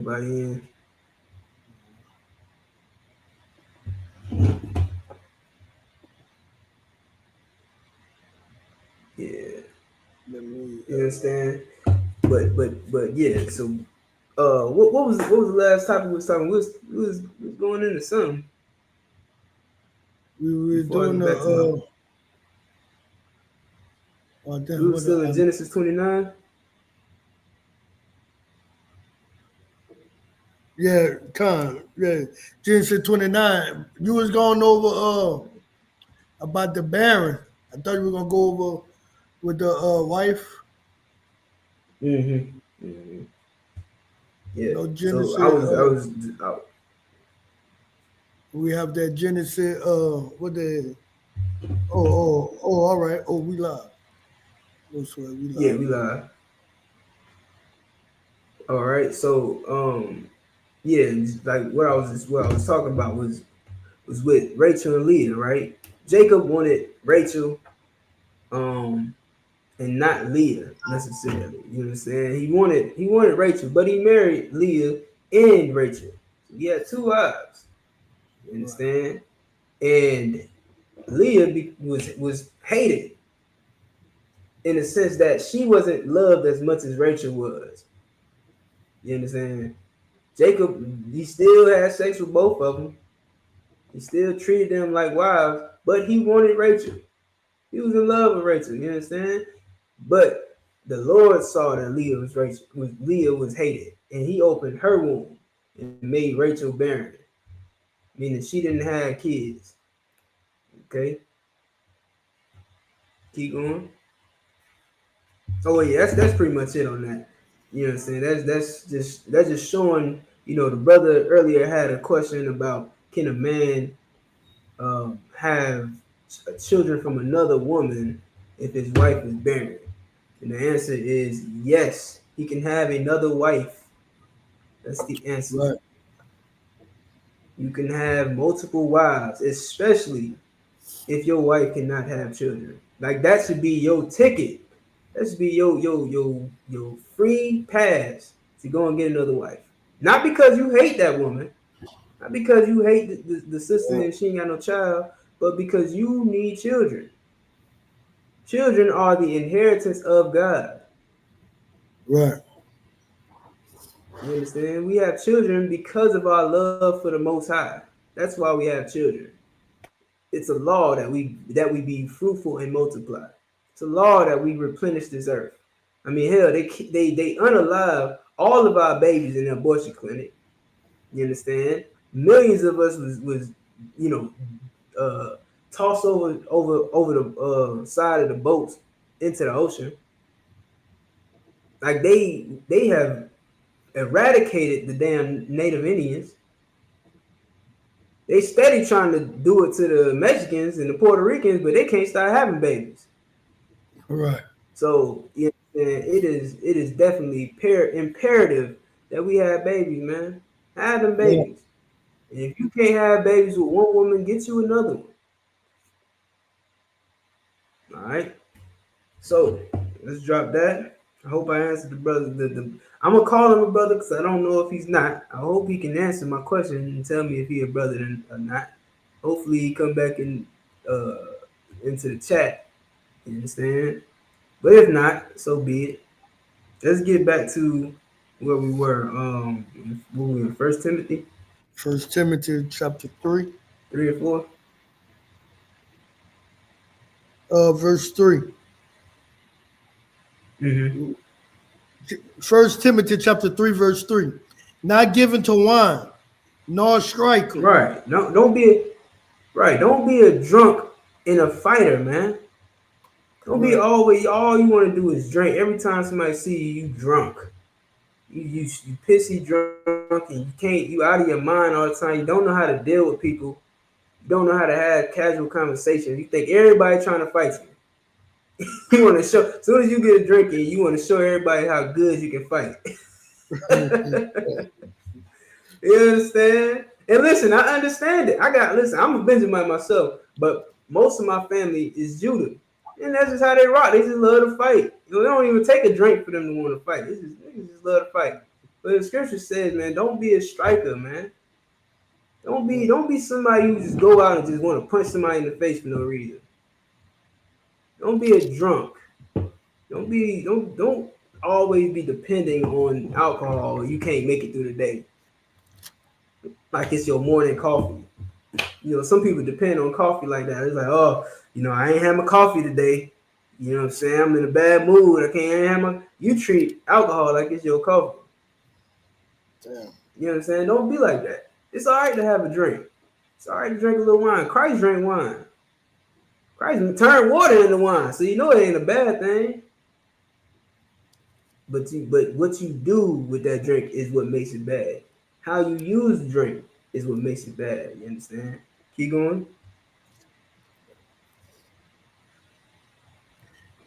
Everybody in. Yeah, Let me. you understand? But yeah. So what was the last topic we was talking? We was going into something We were before I doing get the. back to my. Oh We damn! were still in Genesis 29. Yeah, Con. Yeah, Genesis 29. You was going over about the Baron. I thought you were gonna go over with the wife. Mm-hmm. Mm-hmm. You Yeah. know, So Genesis. We have that Genesis. What the? Oh. All right. Oh, we live. No swear, we yeah, live. we live. All right. So yeah, like what I was talking about was with Rachel and Leah, right? Jacob wanted Rachel, um, and not Leah necessarily. You understand? He wanted Rachel, but he married Leah and Rachel. So he had two wives. You Right. understand? And Leah was hated in the sense that she wasn't loved as much as Rachel was. You understand? Jacob, he still had sex with both of them. He still treated them like wives, but he wanted Rachel. He was in love with Rachel. You understand? But the Lord saw that Leah was hated, and He opened her womb and made Rachel barren, meaning she didn't have kids. Okay, keep going. Oh yeah, that's pretty much it on that. You know what I'm saying? That's just showing. The brother earlier had a question about can a man have children from another woman if his wife is barren? And the answer is yes. He can have another wife. That's the answer. Right. You can have multiple wives, especially if your wife cannot have children. Like that should be your ticket. That should be your free pass to go and get another wife. Not because you hate that woman, not because you hate the sister Right. and she ain't got no child, but because you need children. Children are the inheritance of God. Right. You understand? We have children because of our love for the Most High. That's why we have children. It's a law that we be fruitful and multiply. It's a law that we replenish this earth. I mean, hell, they unalive all of our babies in the abortion clinic. You understand? Millions of us was you know uh, tossed over the side of the boats into the ocean. Like they have eradicated the damn Native Indians. They steady trying to do it to the Mexicans and the Puerto Ricans, but they can't start having babies. Right. So yeah, it is definitely imperative that we have babies, man. Have them Yeah. babies. And if you can't have babies with one woman, get you another one. All right. So let's drop that. I hope I answered the brother. I'm gonna call him a brother because I don't know if he's not. I hope he can answer my question and tell me if he a brother or not. Hopefully he come back uh into the chat. You understand? But if not, so be it. Let's get back to where we were. When we were in First Timothy First Timothy chapter 3, 3 or 4. verse 3. Mm-hmm. First Timothy chapter 3, verse 3. Not given to wine, nor striker. Right. No, don't be right. Don't be a drunk and a fighter, man. Don't be Right. always all you want to do is drink. Every time somebody see you, you drunk. You pissy drunk and you out of your mind all the time. You don't know how to deal with people. You don't know how to have casual conversations. You think everybody trying to fight you. You want to show. As soon as you get a drink in, you want to show everybody how good you can fight. You understand? And listen, I understand it. Listen, I'm a Benjamin myself, but most of my family is Judah. And that's just how they rock. They just love to fight. They don't even take a drink for them to want to fight. They just love to fight. But the scripture says, man, don't be a striker, man. Don't be somebody who just go out and just want to punch somebody in the face for no reason. Don't be a drunk. Don't always be depending on alcohol. You can't make it through the day. Like it's your morning coffee. You know, some people depend on coffee like that. It's like, oh, you know, I ain't had my coffee today. You know what I'm saying? I'm in a bad mood. I can't have my. You treat alcohol like it's your coffee. Damn. You know what I'm saying? Don't be like that. It's all right to have a drink. It's all right to drink a little wine. Christ drank wine. Christ turned water into wine, so you know it ain't a bad thing. But what you do with that drink is what makes it bad. How you use the drink is what makes it bad. You understand? Keep going.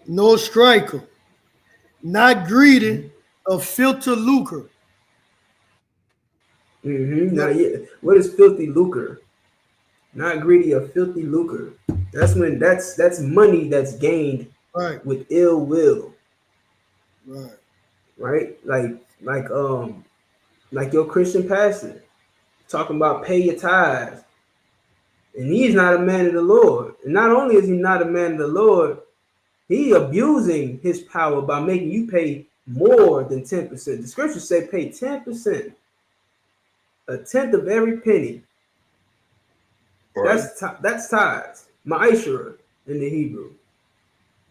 No striker, not greedy of filter lucre. Now, what is filthy lucre? Not greedy of filthy lucre. That's when that's money that's gained Right. with ill will. Right. Right? Like your Christian pastor talking about pay your tithes. And he's not a man of the Lord. And not only is he not a man of the Lord, he abusing his power by making you pay more than 10%. The scriptures say pay 10%, a tenth of every penny. Right. That's tithes, ma'ashera in the Hebrew.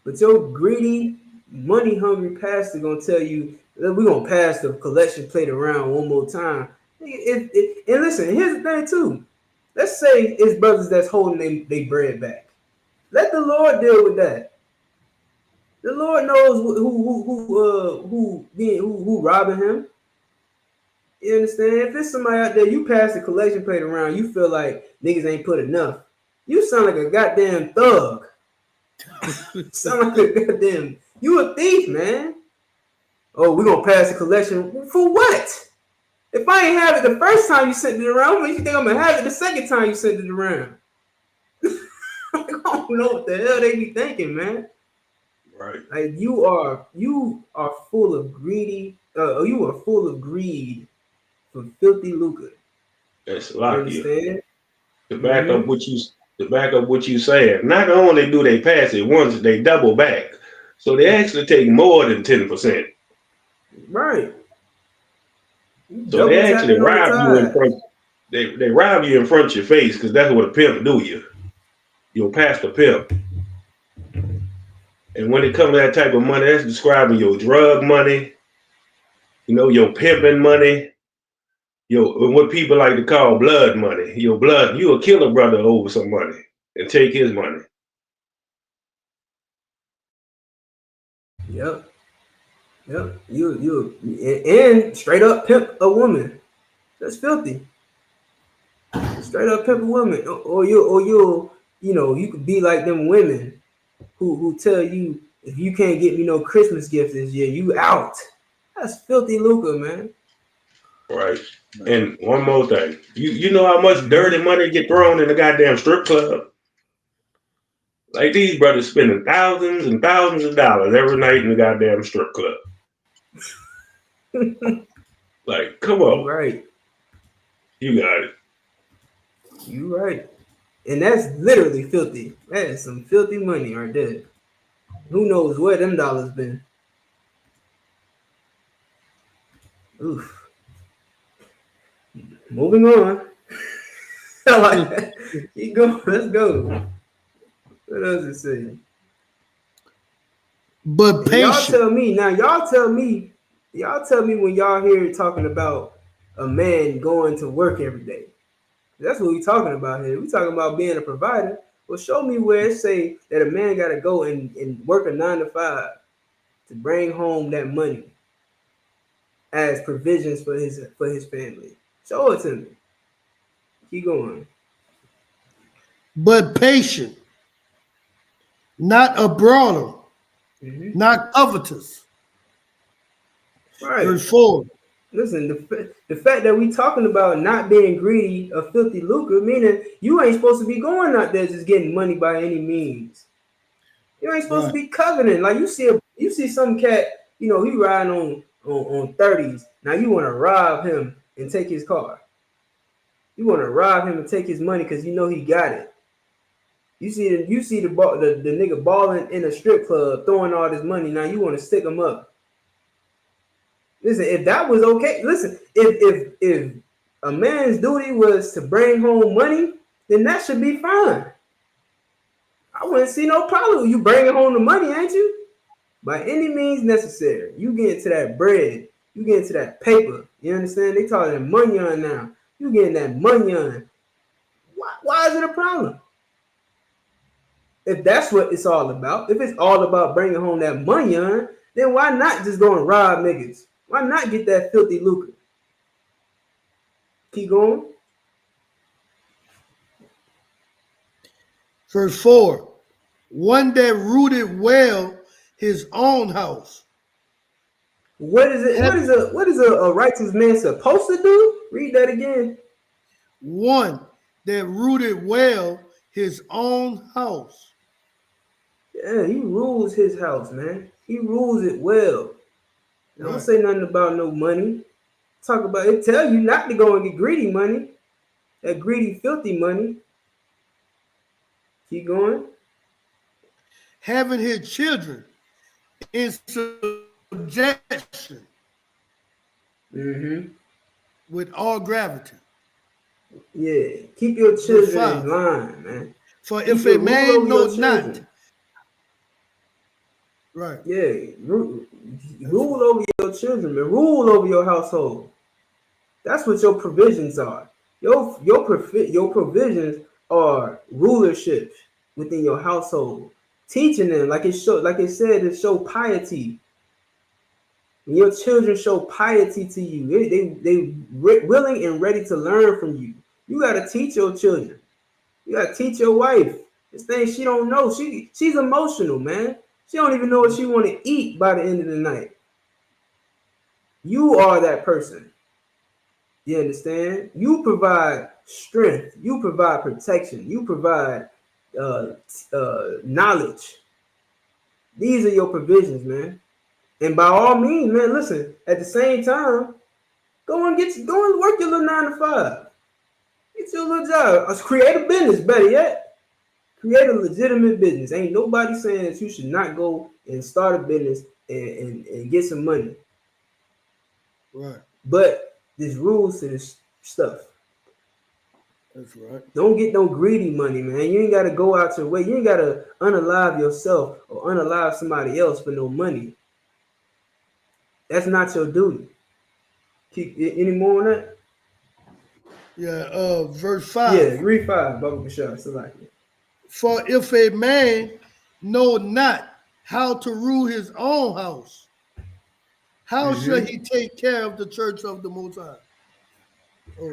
But your greedy, money-hungry pastor gonna tell you that we're gonna pass the collection plate around one more time. And listen, here's the thing too. Let's say it's brothers that's holding their bread back. Let the Lord deal with that. The Lord knows who robbing him. You understand? If it's somebody out there, you pass the collection plate around, you feel like niggas ain't put enough. You sound like a goddamn thug. Sound like a goddamn. You a thief, man. Oh, we gonna pass the collection for what? If I ain't have it the first time you sent it around, what you think I'm gonna have it the second time you sent it around? I don't know what the hell they be thinking, man. Right. Like you are full of greedy. You are full of greed for filthy lucre. That's like you. To back up what you saying. Not only do they pass it once, they double back. So they actually take more than 10%. Right. So they actually rob you in front. They rob you in front of your face because that's what a pimp do you. You'll pass the pimp. And when it comes to that type of money, that's describing your drug money, your pimping money, what people like to call blood money. Your blood, you'll kill a brother over some money and take his money. Yep. You and straight up pimp a woman. That's filthy. Straight up pimp a woman, or you could be like them women who tell you if you can't get me no Christmas gift this year, you out. That's filthy lucre, man. Right. And one more thing, you know how much dirty money get thrown in the goddamn strip club? Like these brothers spending thousands and thousands of dollars every night in the goddamn strip club. Like, come on. Right. You got it. You right. And that's literally filthy. That is some filthy money right there. Who knows where them dollars been? Oof. Moving on. Keep going. Let's go. What does it say? But patient. Y'all tell me when y'all hear talking about a man going to work every day. That's what we're talking about here. We're talking about being a provider. Well, show me where it say that a man got to go and work a 9 to 5 to bring home that money as provisions for his family. Show it to me. Keep going. But patient, not a brawler, not covetous. Right. Verse 4. Listen, the fact that we talking about not being greedy of filthy lucre, meaning you ain't supposed to be going out there just getting money by any means. You ain't supposed to be coveting. Like you see some cat, he riding on 30s Now you want to rob him and take his car. You want to rob him and take his money because you know he got it. You see the nigga balling in a strip club, throwing all this money. Now you want to stick him up. Listen, if that was okay, listen, if a man's duty was to bring home money, then that should be fine. I wouldn't see no problem with you bringing home the money, ain't you? By any means necessary. You get into that bread. You get into that paper. You understand? They call it money on now. You getting that money on. Why is it a problem? If that's what it's all about, if it's all about bringing home that money on, then why not just go and rob niggas? Why not get that filthy lucre? Keep going. Verse 4. One that rooted well his own house. What is it? What is a righteous man supposed to do? Read that again. One that rooted well his own house. Yeah, he rules his house, man. He rules it well. Don't say nothing about no money. Talk about it. Tell you not to go and get greedy money. That greedy, filthy money. Keep going. Having his children in subjection with all gravity. Yeah, keep your children in line, man. For if a man know not, right? Yeah, rule over your children, man. Rule over your household. That's what your provisions are. Your provisions are rulership within your household. Teaching them, like it said, to show piety. When your children show piety to you, they willing and ready to learn from you. You gotta teach your children. You gotta teach your wife. This thing she don't know. She's emotional, man. She don't even know what she want to eat by the end of the night. You are that person. You understand? You provide strength. You provide protection. You provide knowledge. These are your provisions, man. And by all means, man, listen, at the same time, go and work your little 9 to 5. Get your little job. Create a business, better yet. Create a legitimate business. Ain't nobody saying that you should not go and start a business and get some money. Right. But there's rules to this stuff. That's right. Don't get no greedy money, man. You ain't got to go out your way. You ain't got to unalive yourself or unalive somebody else for no money. That's not your duty. Keep any more on that? Yeah, verse 5. Yeah, read 5, Baba Bashar. So like it. For if a man know not how to rule his own house, how shall he take care of the church of the Most High?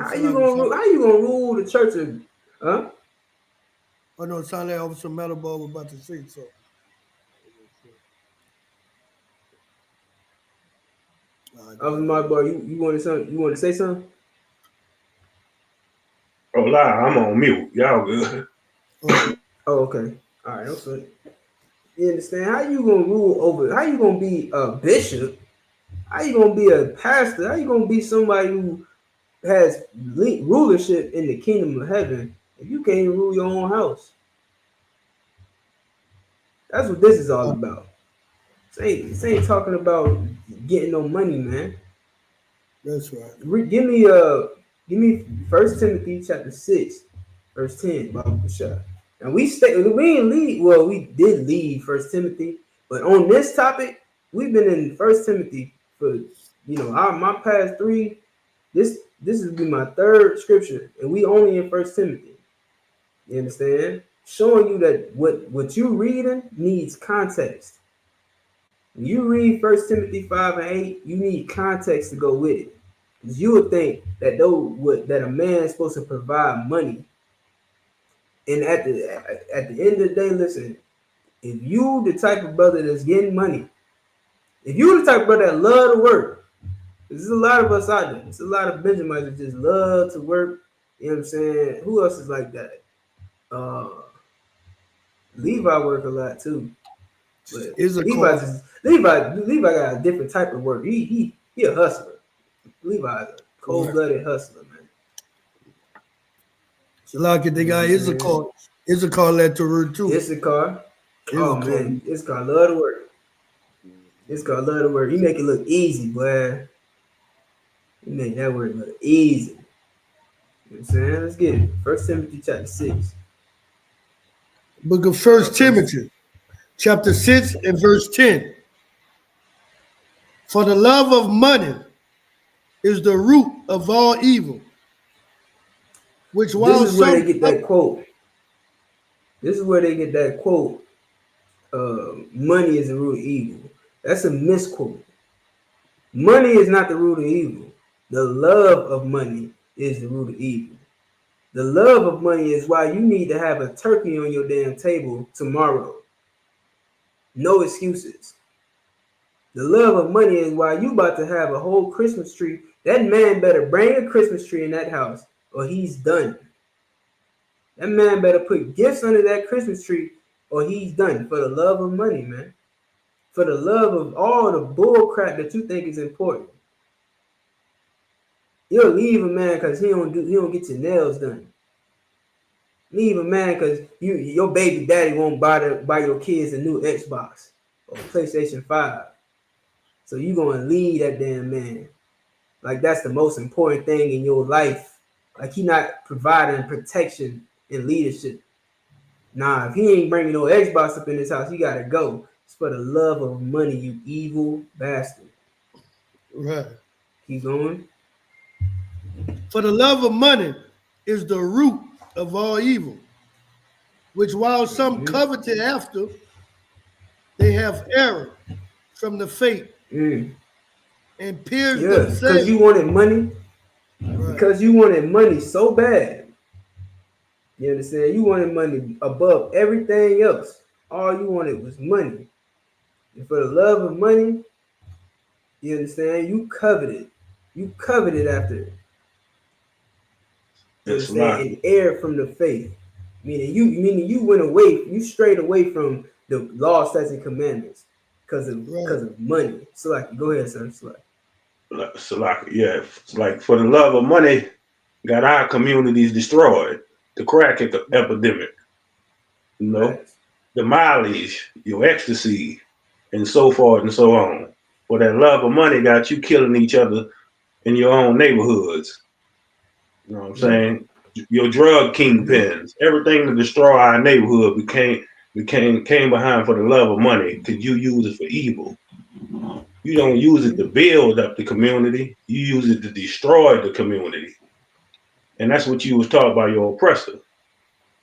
How you gonna rule the church of, huh? Oh no, it sounded like Officer Metalball was about to say so. My boy, you want to say something? Oh, lie, I'm on mute. Y'all good? Oh, okay. All right. Okay. You understand? How you gonna rule over? How you gonna be a bishop? How you gonna be a pastor? How you gonna be somebody who has rulership in the kingdom of heaven if you can't even rule your own house? That's what this is all about. This ain't talking about getting no money, man. That's right. Give me 1 Timothy chapter 6, verse 10, Baba Bashar. And we didn't leave. Well, we did leave 1 Timothy, but on this topic, we've been in 1 Timothy for my past 3. This will be my 3rd scripture, and we only in 1 Timothy. You understand? Showing you that what you reading needs context. When you read 1 Timothy 5 and 8, you need context to go with it. Because you would think that that a man is supposed to provide money. And at the end of the day, listen, if you the type of brother that's getting money, if you the type of brother that love to work, there's a lot of us out there. There's a lot of Benjamites that just love to work. You know what I'm saying? Who else is like that? Levi work a lot too. But Levi got a different type of work. He a hustler. Levi's a cold-blooded hustler, man. Salaki, they got Issachar led to root too. Issachar. Oh man, Issachar love to work. Issachar love to work. He make it look easy, boy. He make that work look easy. You know what I'm saying? Let's get it. 1 Timothy chapter 6. Book of 1 Timothy, chapter 6 and verse 10. For the love of money is the root of all evil. Which while this is where they get that quote. This is where they get that quote. Money is the root of evil. That's a misquote. Money is not the root of evil. The love of money is the root of evil. The love of money is why you need to have a turkey on your damn table tomorrow. No excuses. The love of money is why you about to have a whole Christmas tree. That man better bring a Christmas tree in that house or he's done. That man better put gifts under that Christmas tree or he's done. For the love of money, man. For the love of all the bull crap that you think is important. You'll leave a man because he don't get your nails done. Leave a man because your baby daddy won't buy your kids a new Xbox or PlayStation 5. So you gonna leave that damn man. Like that's the most important thing in your life. Like he not providing protection and leadership. Nah, if he ain't bringing no Xbox up in this house, he gotta go. It's for the love of money, you evil bastard. Right. Keep going. For the love of money is the root of all evil, which while some coveted after, they have erred from the faith and pierced themselves. Because you wanted money. Right. Because you wanted money so bad. You understand? You wanted money above everything else. All you wanted was money. And for the love of money, you understand? You coveted. You coveted after it. You understand? And erred from the faith. Meaning you went away, you strayed away from the law, statutes, and commandments because of money. So like, go ahead, sir. So like, yeah, like for the love of money, got our communities destroyed. The crack epidemic, you know, right. The mileage, your ecstasy, and so forth and so on. For that love of money got you killing each other in your own neighborhoods. You know what I'm saying? Your drug kingpins, everything to destroy our neighborhood came behind for the love of money because you use it for evil. You don't use it to build up the community. You use it to destroy the community. And that's what you was taught by your oppressor.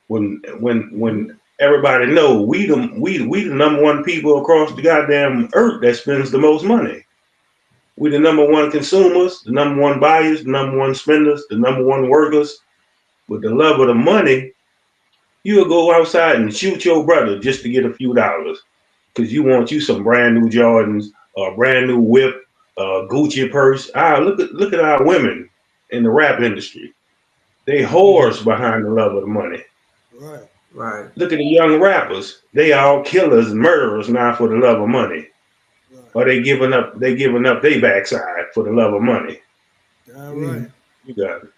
When everybody know we the number one people across the goddamn earth that spends the most money. We the number one consumers, the number one buyers, the number one spenders, the number one workers. With the love of the money, you'll go outside and shoot your brother just to get a few dollars. Cause you want you some brand new Jordans, a brand new whip, Gucci purse. Look at our women in the rap industry. They whores behind the love of the money. Right. Look at the young rappers. They all killers and murderers now for the love of money. Right. Or they giving up their backside for the love of money. All right. You got it.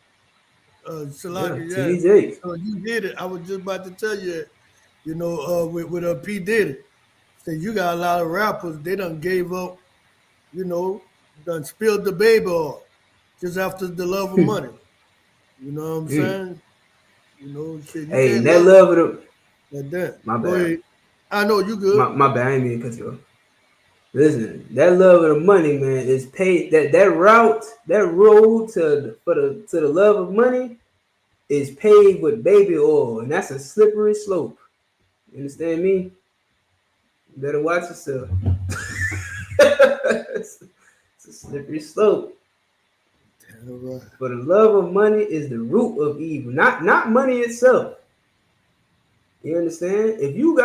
Salaki, TJ. So you did it. I was just about to tell you, you know, with P. Diddy. So you got a lot of rappers, they done gave up, you know, done spilled the baby off just after the love of money. You know what I'm saying? You know, shit. Hey, that love of the. Like that. My Go bad. ahead. I know you good. My bad. I ain't mean to cut you off. Listen, that love of the money, man, is paid. That route, that road to the love of money, is paved with baby oil, and that's a slippery slope. You understand me? You better watch yourself. It's a slippery slope. Right. For the love of money is the root of evil, not money itself. You understand? If you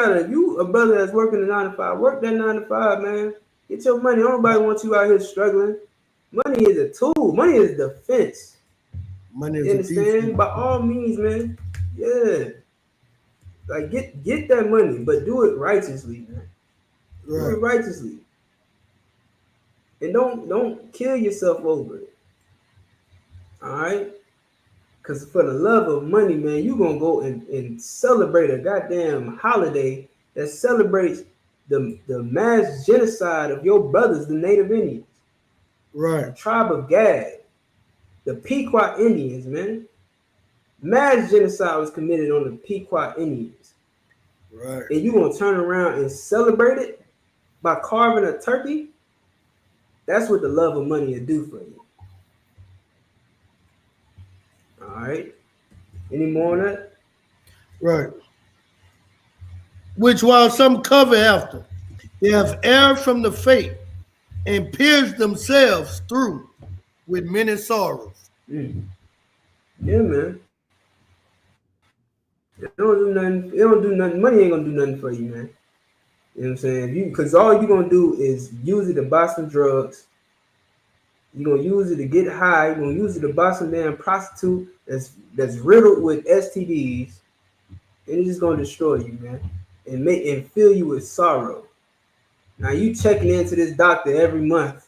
a brother that's working a 9 to 5, work that 9 to 5, man. Get your money. Nobody wants you out here struggling. Money is a tool. Money is a defense. Money is you understand? By all means, man. Yeah. Like get that money, but do it righteously, man. Right. Do it righteously. And don't kill yourself over it. All right. Because for the love of money, man, you going to go and celebrate a goddamn holiday that celebrates the mass genocide of your brothers, the Native Indians, the Right. tribe of Gad, the Pequot Indians, man. Mass genocide was committed on the Pequot Indians. Right. And you going to turn around and celebrate it by carving a turkey? That's what the love of money will do for you. All right. Any more on that? Right. Which while some cover after, they have erred from the faith and pierced themselves through with many sorrows. Mm. Yeah, man. It don't do nothing. It don't do nothing. Money ain't gonna do nothing for you, man. You know what I'm saying? Because all you're gonna do is use it to buy some drugs. You're gonna use it to get high. You're gonna use it to buy some damn prostitute that's riddled with STDs, and it's just gonna destroy you, man, and fill you with sorrow. Now you checking into this doctor every month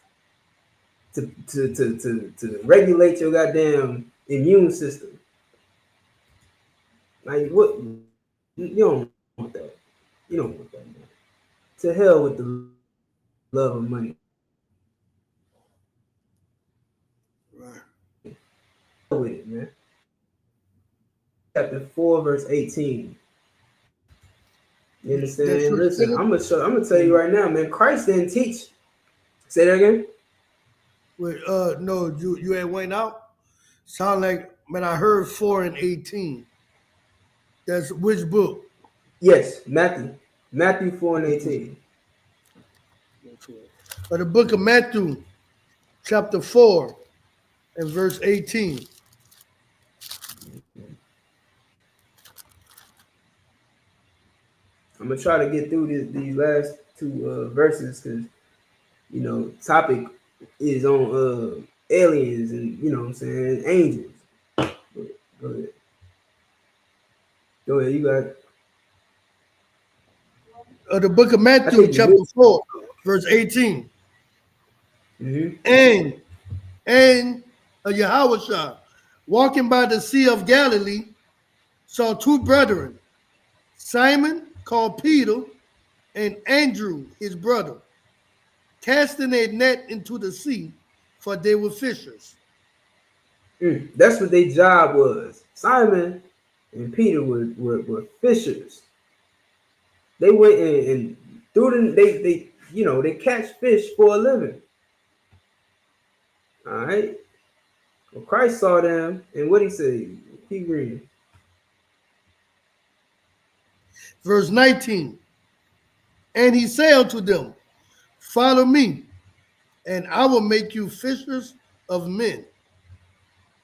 to regulate your goddamn immune system. Like what? You don't want that. You don't want that, man. To hell with the love of money. Right. With it, man. Chapter 4, verse 18. You understand? Listen, I'm gonna tell you right now, man. Christ didn't teach. Say that again. Wait, no, you ain't went out. Sound like, man, I heard 4 and 18. That's which book? Yes, Matthew 4 and 18. The book of Matthew, chapter 4 and verse 18. I'm gonna try to get through these last two verses because topic is on aliens and what I'm saying, angels. Go ahead. Go ahead, you got it. The book of Matthew, chapter 4, verse 18. Mm-hmm. And Yahushua, walking by the Sea of Galilee, saw two brethren, Simon, called Peter, and Andrew, his brother, casting a net into the sea, for they were fishers. That's what their job was. Simon and Peter were fishers. They went and through them, they catch fish for a living. All right. Well, Christ saw them, and what he said, keep reading. Verse 19. And he said unto them, follow me, and I will make you fishers of men.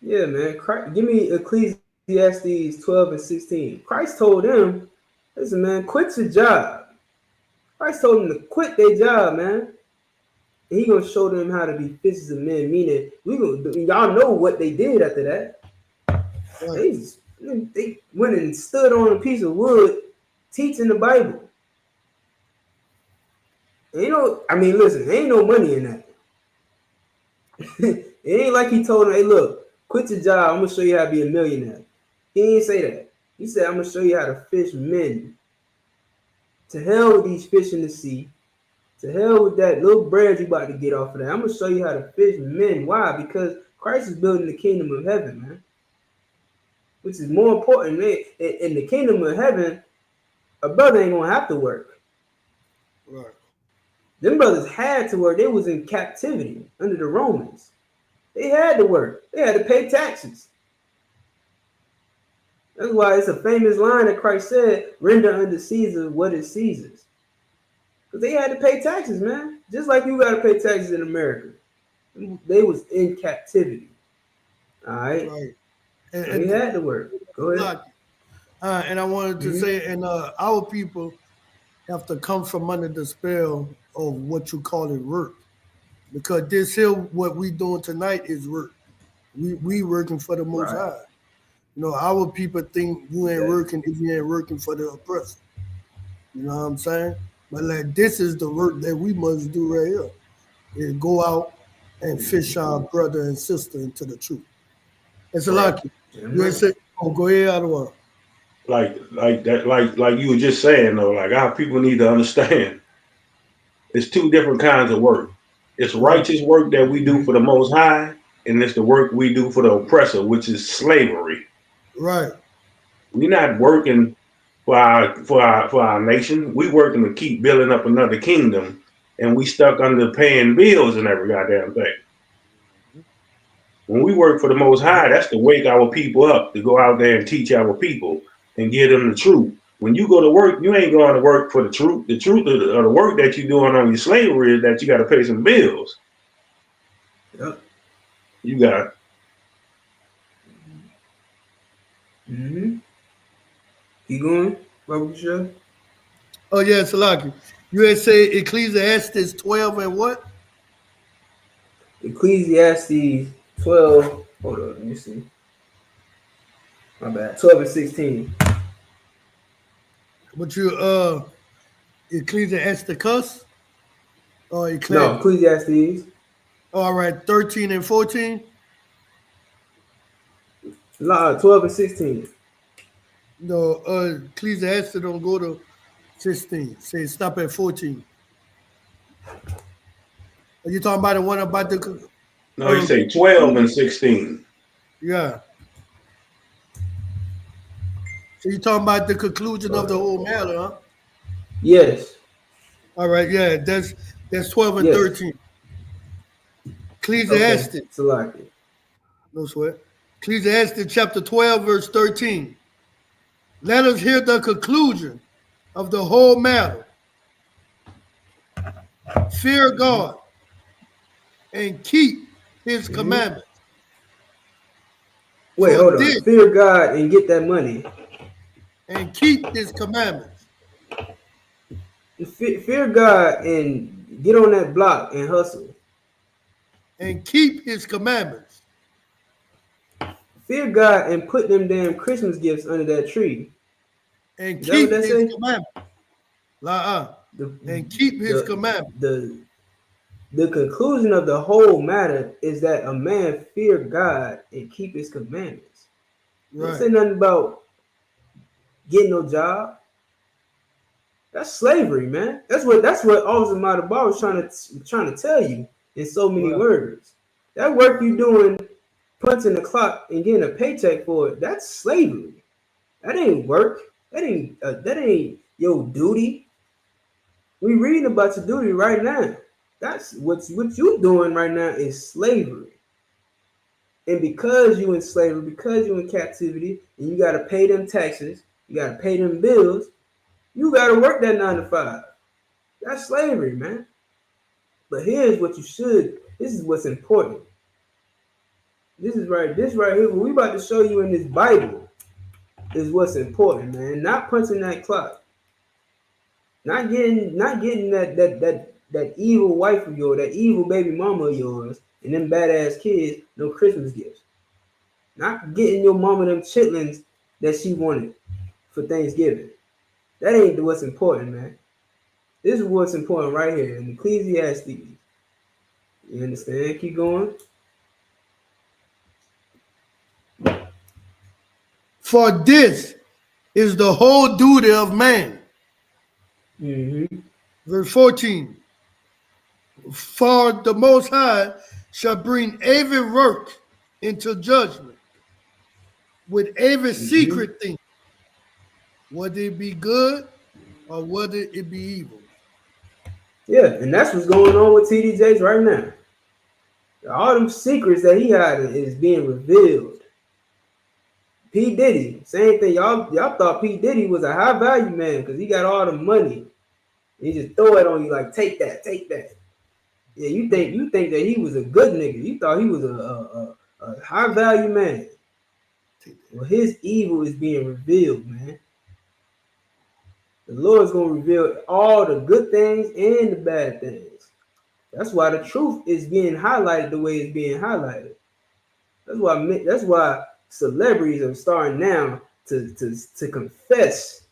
Yeah, man. Christ, give me Ecclesiastes 12 and 16. Christ told them, listen, man, quit your job. Christ told them to quit their job, man. And he gonna show them how to be fishers of men. Meaning, y'all know what they did after that. They went and stood on a piece of wood teaching the Bible. And listen, there ain't no money in that. It ain't like he told them, hey, look, quit your job. I'm gonna show you how to be a millionaire. He didn't say that. He said, I'm gonna show you how to fish men. To hell with these fish in the sea. To hell with that little bread you about to get off of that. I'm gonna show you how to fish men. Why? Because Christ is building the kingdom of heaven, man. Which is more important, man. In the kingdom of heaven, a brother ain't gonna have to work. Right. Them brothers had to work. They was in captivity under the Romans. They had to work. They had to pay taxes. That's why it's a famous line that Christ said, render unto Caesar what is Caesar's. Because they had to pay taxes, man. Just like you got to pay taxes in America. They was in captivity. All right? And they had to work. Go ahead. And I wanted to say, and our people have to come from under the spell of what you call it work. Because this here, what we doing tonight is work. We working for the Most High. Our people think you ain't working if you ain't working for the oppressor. You know what I'm saying? But like this is the work that we must do right here. Is go out and fish our brother and sister into the truth. It's a lucky. You ain't say, oh, go ahead, out of what? Like that, like you were just saying though, like our people need to understand. It's two different kinds of work. It's righteous work that we do for the Most High, and it's the work we do for the oppressor, which is slavery. Right. We're not working for our nation. We working to keep building up another kingdom, and we stuck under paying bills and every goddamn thing. When we work for the Most High, that's to wake our people up, to go out there and teach our people and give them the truth. When you go to work, you ain't going to work for the truth. The truth of the work that you're doing on your slavery is that you got to pay some bills. Yep. You got. Mm-hmm. Keep going, Robert Show. Oh, yeah, it's a lucky. You ain't say Ecclesiastes 12 and what? Ecclesiastes 12. Hold on, let me see. My bad. 12 and 16. But you Ecclesiasticus? Or No, Ecclesiastes. All right, 13 and 14? No, 12 and 16. No, Ecclesiastes don't go to 16. Say stop at 14. Are you talking about the one about the? No, you say 12 and 16. Yeah. So you talking about the conclusion of the whole matter, huh? Yes. All right, yeah, that's 12 and Yes. 13. Ecclesiastes. Okay. Salaki. No sweat. Ecclesiastes chapter 12, verse 13. Let us hear the conclusion of the whole matter. Fear God and keep his commandments. Wait, hold on. Fear God and get that money. And keep his commandments. Fear God and get on that block and hustle. And keep his commandments. Fear God and put them damn Christmas gifts under that tree. And keep his commandments. And keep his commandments. The conclusion of the whole matter is that a man fear God and keep his commandments. Right. Don't say nothing about getting no job. That's slavery, man. That's what Officer Madaba was trying to tell you in so many words. That work you doing, punching the clock and getting a paycheck for it, that's slavery. That ain't work. That ain't your duty. We reading about your duty right now. That's what you doing right now is slavery. And because you in slavery, because you in captivity, and you got to pay them taxes, you got to pay them bills, you got to work that 9 to 5. That's slavery, man. But here's what you should. This is what's important. This right here, what we about to show you in this Bible is what's important, man. Not punching that clock. Not getting that evil wife of yours, that evil baby mama of yours, and them badass kids no Christmas gifts. Not getting your mama them chitlins that she wanted for Thanksgiving. That ain't what's important, man. This is what's important right here in Ecclesiastes. You understand? Keep going. For this is the whole duty of man. Mm-hmm. Verse 14. For the Most High shall bring every work into judgment with every secret thing, whether it be good or whether it be evil. Yeah, and that's what's going on with TD Jakes right now. All them secrets that he had is being revealed. P. Diddy, same thing. Y'all thought P. Diddy was a high value man because he got all the money. He just throw it on you like, take that. Yeah, you think that he was a good nigga. You thought he was a high value man. Well, his evil is being revealed, man. The Lord's gonna reveal all the good things and the bad things. That's why the truth is being highlighted the way it's being highlighted. That's why celebrities are starting now to confess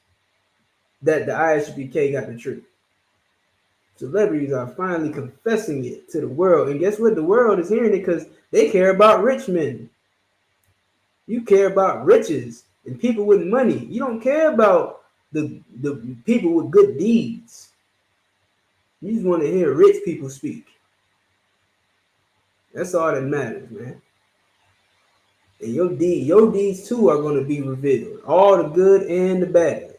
that the ISUPK got the truth. Celebrities are finally confessing it to the world. And guess what? The world is hearing it because they care about rich men. You care about riches and people with money. You don't care about the people with good deeds. You just want to hear rich people speak. That's all that matters, man. And your deeds too are going to be revealed. All the good and the bad.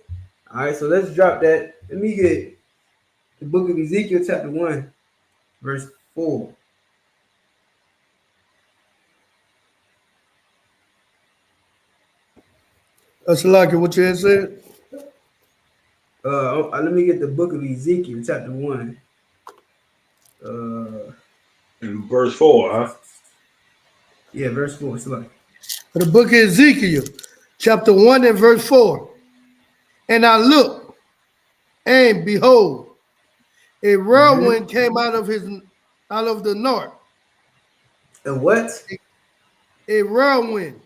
All right, so let's drop that. Let me get the book of Ezekiel chapter 1, verse 4. That's like what you had said. Let me get the book of Ezekiel chapter 1. In verse 4, huh? Yeah, verse 4. It's like, The book of Ezekiel, chapter 1 and verse 4. And I looked, and behold, a whirlwind came out of the north. and what? A whirlwind.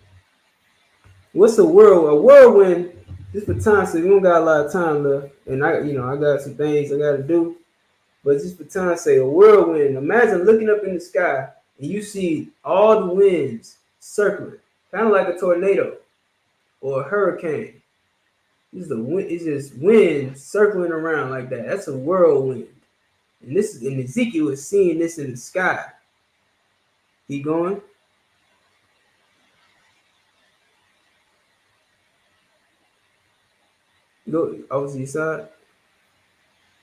What's a whirlwind? A whirlwind, just for time, so we don't got a lot of time left. And I got some things I got to do. But just for time, say a whirlwind. Imagine looking up in the sky and you see all the winds circling, kind of like a tornado or a hurricane. It's just wind circling around like that. That's a whirlwind. And Ezekiel is seeing this in the sky. Keep going. Go over to your side.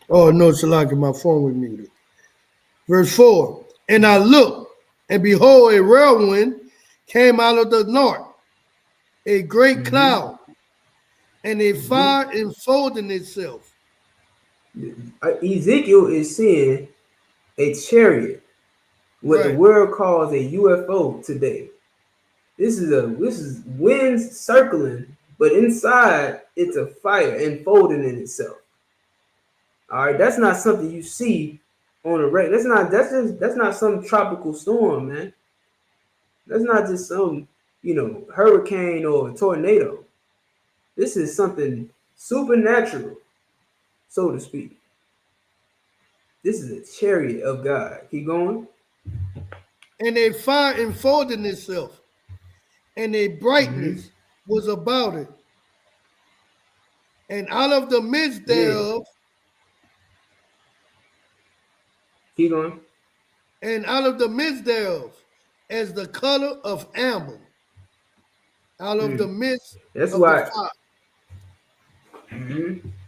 Oh, no, Salaki, my phone was muted. Verse 4. And I looked, and behold, a whirlwind came out of the north, a great cloud, and a fire enfolding itself. Ezekiel is seeing a chariot, what the world calls a UFO today. This is winds circling, but inside it's a fire enfolding in itself. All right, that's not something you see on a regular. That's not some tropical storm, man. That's not just some hurricane or tornado. This is something supernatural, so to speak. This is a chariot of God. Keep going. And a fire enfolding itself, and a brightness was about it. And out of the midst thereof, keep going. And out of the midst thereof, as the color of amber. Out of the midst that's of why, the fire.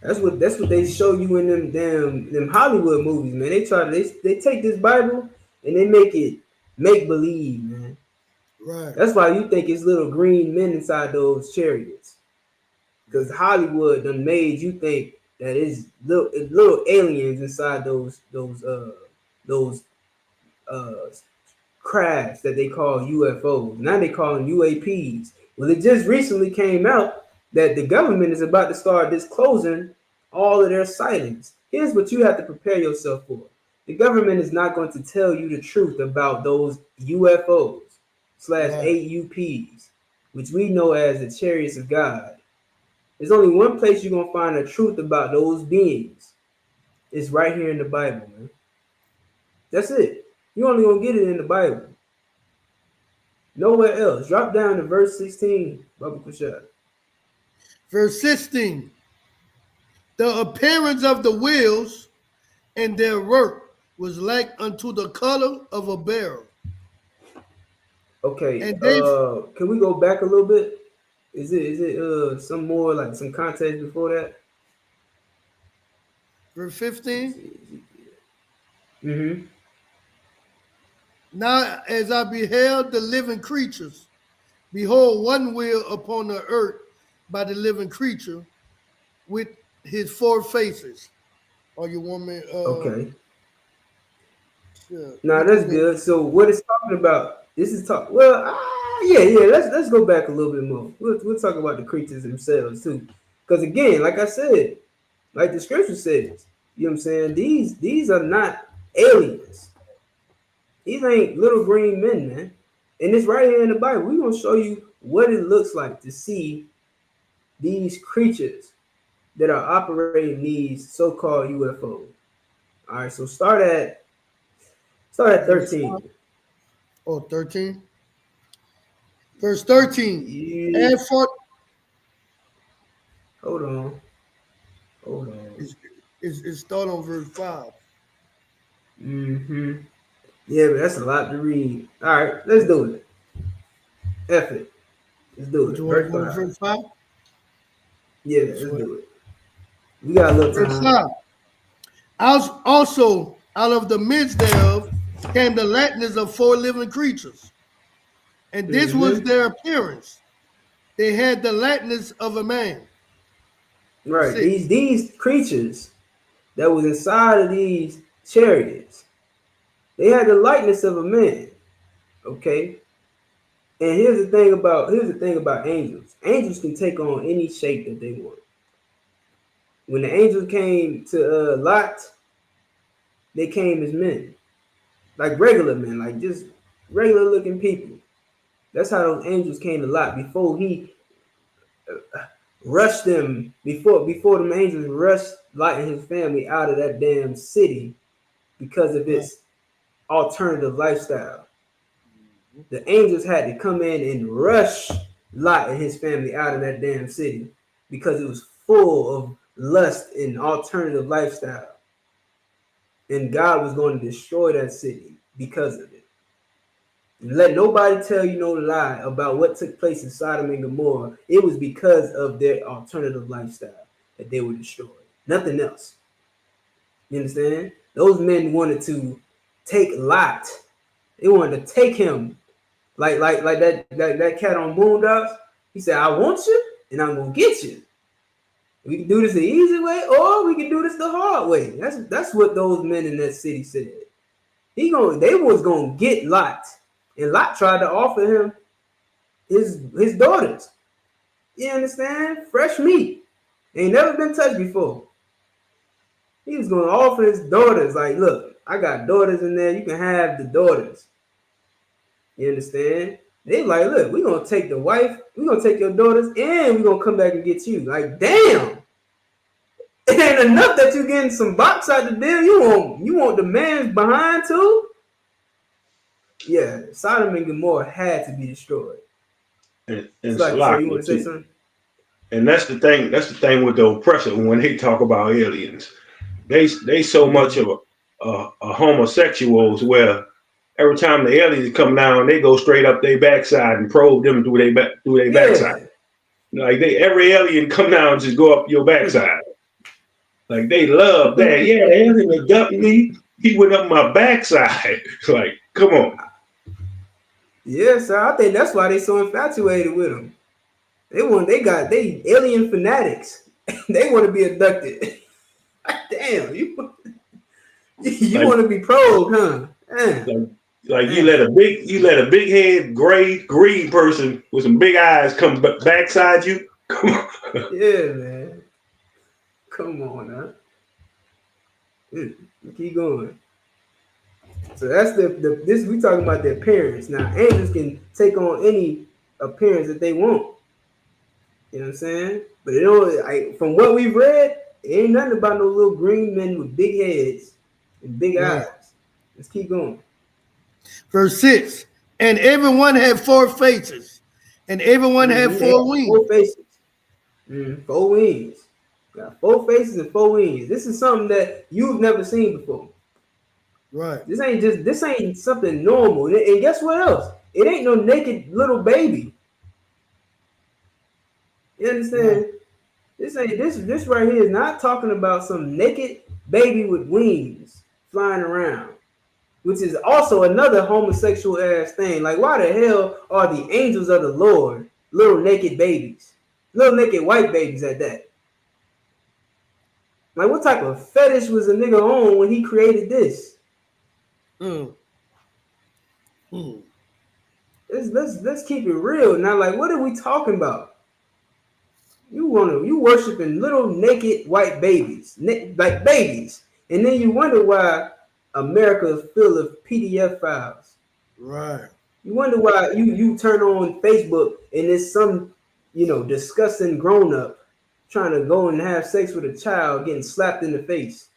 That's what they show you in them Hollywood movies, man. They take this Bible and they make it make believe, man. Right. That's why you think it's little green men inside those chariots, because Hollywood done made you think that it's little aliens inside those crafts that they call UFOs. Now they call them UAPs. Well, it just recently came out that the government is about to start disclosing all of their sightings. Here's what you have to prepare yourself for. The government is not going to tell you the truth about those UFOs / AUPs, which we know as the chariots of God. There's only one place you're going to find the truth about those beings. It's right here in the Bible, man. That's it. You're only going to get it in the Bible. Nowhere else. Drop down to verse 16, Baba Kushad. Verse 16. The appearance of the wheels and their work was like unto the color of a beryl. Okay. Can we go back a little bit? Is it some more, like some context before that? Verse 15. Mm-hmm. Now as I beheld the living creatures, behold, one wheel upon the earth by the living creature with his 4 faces. Oh, you want me? Okay. Yeah. Now that's good. So what it's talking about? This is talk. Well, yeah. Let's go back a little bit more. We'll talk about the creatures themselves too, because again, like I said, like the scripture says, you know what I'm saying? These are not aliens. These ain't little green men, man. And it's right here in the Bible. We're gonna show you what it looks like to see these creatures that are operating these so-called UFOs. All right, so start at 13. Oh, 13. Verse 13. Yeah. And for Hold on. it's start on verse 5. Mm-hmm. Yeah, but that's a lot to read. All right, let's do it. F it. Let's do What it. you want to Verse go to 5. verse 5? Yeah, let's do it. We got a little Verse time. 5. Also, out of the midst thereof came the likeness of 4 living creatures. And this was their appearance. They had the likeness of a man. Right. 6. These creatures that was inside of these chariots, they had the likeness of a man. Okay. And here's the thing about angels. Angels can take on any shape that they want. When the angels came to Lot, they came as men, like regular men, like just regular looking people. That's how those angels came to Lot before he rushed them. Before the angels rushed Lot and his family out of that damn city because of its alternative lifestyle. The angels had to come in and rush Lot and his family out of that damn city because it was full of lust and alternative lifestyle. And God was going to destroy that city because of it. Let nobody tell you no lie about what took place in Sodom and Gomorrah. It was because of their alternative lifestyle that they were destroyed. Nothing else. You understand? Those men wanted to take Lot. They wanted to take him like that cat on Boondocks. He said, "I want you, and I'm gonna get you. We can do this the easy way, or we can do this the hard way." That's what those men in that city said. They was gonna get Lot, and Lot tried to offer him his daughters. You understand? Fresh meat, ain't never been touched before. He was gonna offer his daughters, like, look, I got daughters in there. You can have the daughters. You understand? They like, look, we're gonna take the wife, we're gonna take your daughters, and we're gonna come back and get you. Like, damn. It ain't enough that you getting some box out the deal. You want the man's behind too? Yeah, Sodom and Gomorrah had to be destroyed. And Like, so you want to say something? And that's the thing. That's the thing with the oppressor when they talk about aliens. They so much of a homosexuals where every time the aliens come down, they go straight up their backside and probe them through their backside. Like every alien come down, just go up your backside. Like they love that. Yeah, the alien abducted me. He went up my backside. Like, come on. Yeah, so I think that's why they so infatuated with them. They alien fanatics. They want to be abducted. Damn, you want to be probed, huh? Like you let a big head green person with some big eyes come backside you. Come on. Yeah, man. Come on now. Keep going. So that's this we talking about the appearance. Now angels can take on any appearance that they want. You know what I'm saying? But from what we've read, it ain't nothing about no little green men with big heads and big eyes. Let's keep going. Verse 6. And everyone had 4 faces, and everyone had 4 wings. 4 faces. 4 wings. Got 4 faces and 4 wings. This is something that you've never seen before. Right. This ain't something normal. And guess what else? It ain't no naked little baby. You understand? Right. This right here is not talking about some naked baby with wings flying around, which is also another homosexual ass thing. Like, why the hell are the angels of the Lord little naked babies, little naked white babies at that? Like, what type of fetish was a nigga on when he created this? Let's keep it real now. Like, what are we talking about? You worshiping little naked white babies, like babies, and then you wonder why America is full of PDF files. Right. You wonder why you turn on Facebook and there's some disgusting grown up trying to go and have sex with a child getting slapped in the face.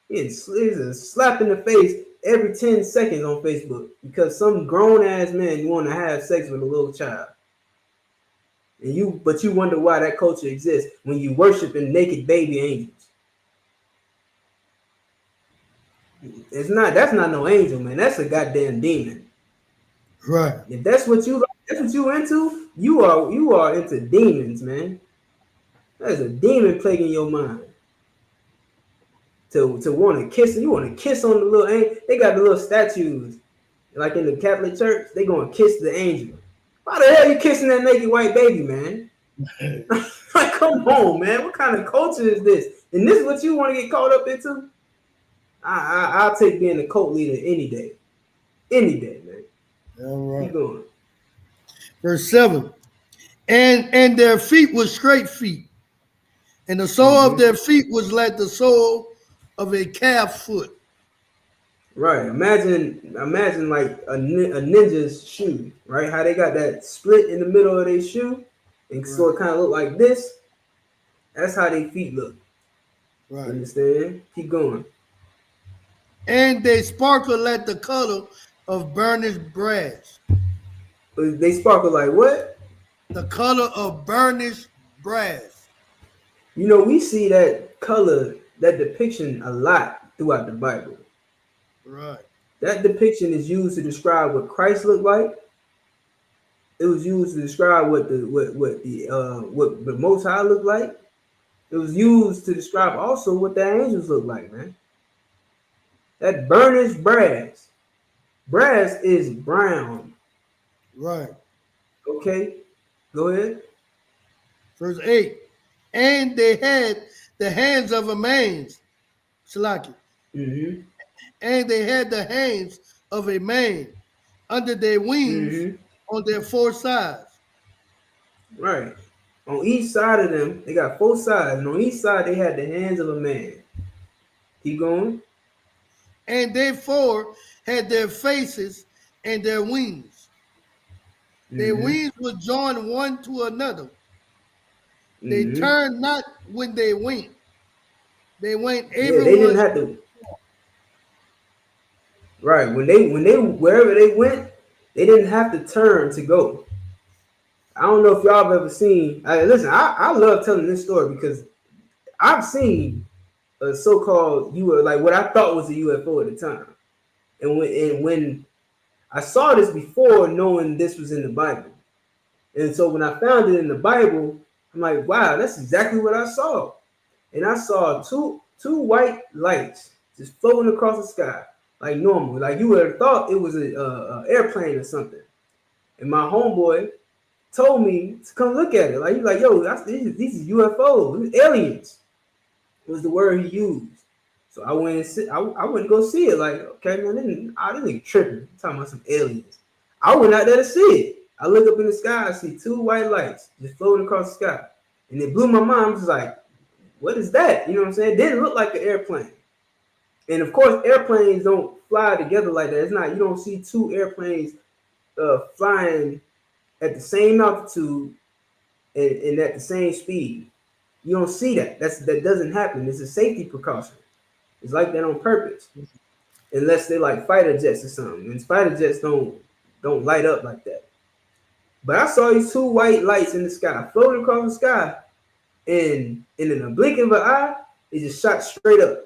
It's a slap in the face every 10 seconds on Facebook because some grown ass man want to have sex with a little child. But you wonder why that culture exists when you worshiping naked baby angels. That's not no angel, man. That's a goddamn demon. Right. If that's what you like, that's what you into, you are into demons, man. That's a demon plaguing your mind. To want to kiss, you want to kiss on the little angel. They got the little statues, like in the Catholic Church. They gonna kiss the angel. Why the hell you kissing that naked white baby, man? Like, come on, man. What kind of culture is this? And this is what you want to get caught up into? I'll take being a cult leader any day. Any day, man. All right. Keep going. Verse 7. And their feet were straight feet, and the sole of their feet was like the sole of a calf foot. Right. Imagine like a ninja's shoe, right? How they got that split in the middle of their shoe, and so it kind of look like this. That's how their feet look. Right. Understand? Keep going. And they sparkle like the color of burnished brass. But they sparkle like what? The color of burnished brass. You know, we see that color, that depiction a lot throughout the Bible. Right. That depiction is used to describe what Christ looked like. It was used to describe what the Most High looked like. It was used to describe also what the angels look like, man. That burnished brass. Brass is brown. Right. Okay, go ahead. Verse 8. And they had the hands of a man. Shalaki. Mm-hmm. And they had the hands of a man under their wings on their four sides. Right. On each side of them, they got 4 sides. And on each side, they had the hands of a man. Keep going. And they 4 had their faces and their wings. Their wings were joined one to another. They turned not when they went. They went everywhere. They didn't have to. Right. When they wherever they went, they didn't have to turn to go. I don't know if y'all have ever seen. Listen, I love telling this story because I've seen a so-called like what I thought was a UFO at the time, and when I saw this before knowing this was in the Bible, and so when I found it in the Bible, I'm like, wow, that's exactly what I saw, and I saw two white lights just floating across the sky like normal, like you would have thought it was a airplane or something, and my homeboy told me to come look at it. Like he's like, yo, these is UFOs, these aliens. Was the word he used. So I went and go see it. Like, okay, man, I didn't tripping. I'm talking about some aliens. I went out there to see it. I look up in the sky, I see 2 white lights just floating across the sky. And it blew my mind. I was like, what is that? You know what I'm saying? It didn't look like an airplane. And of course, airplanes don't fly together like that. It's not, you don't see 2 airplanes flying at the same altitude and at the same speed. You don't see that. That doesn't happen. It's a safety precaution. It's like that on purpose, unless they like fighter jets or something. And fighter jets don't light up like that. But I saw these 2 white lights in the sky, floating across the sky, and in a blink of an eye, it just shot straight up.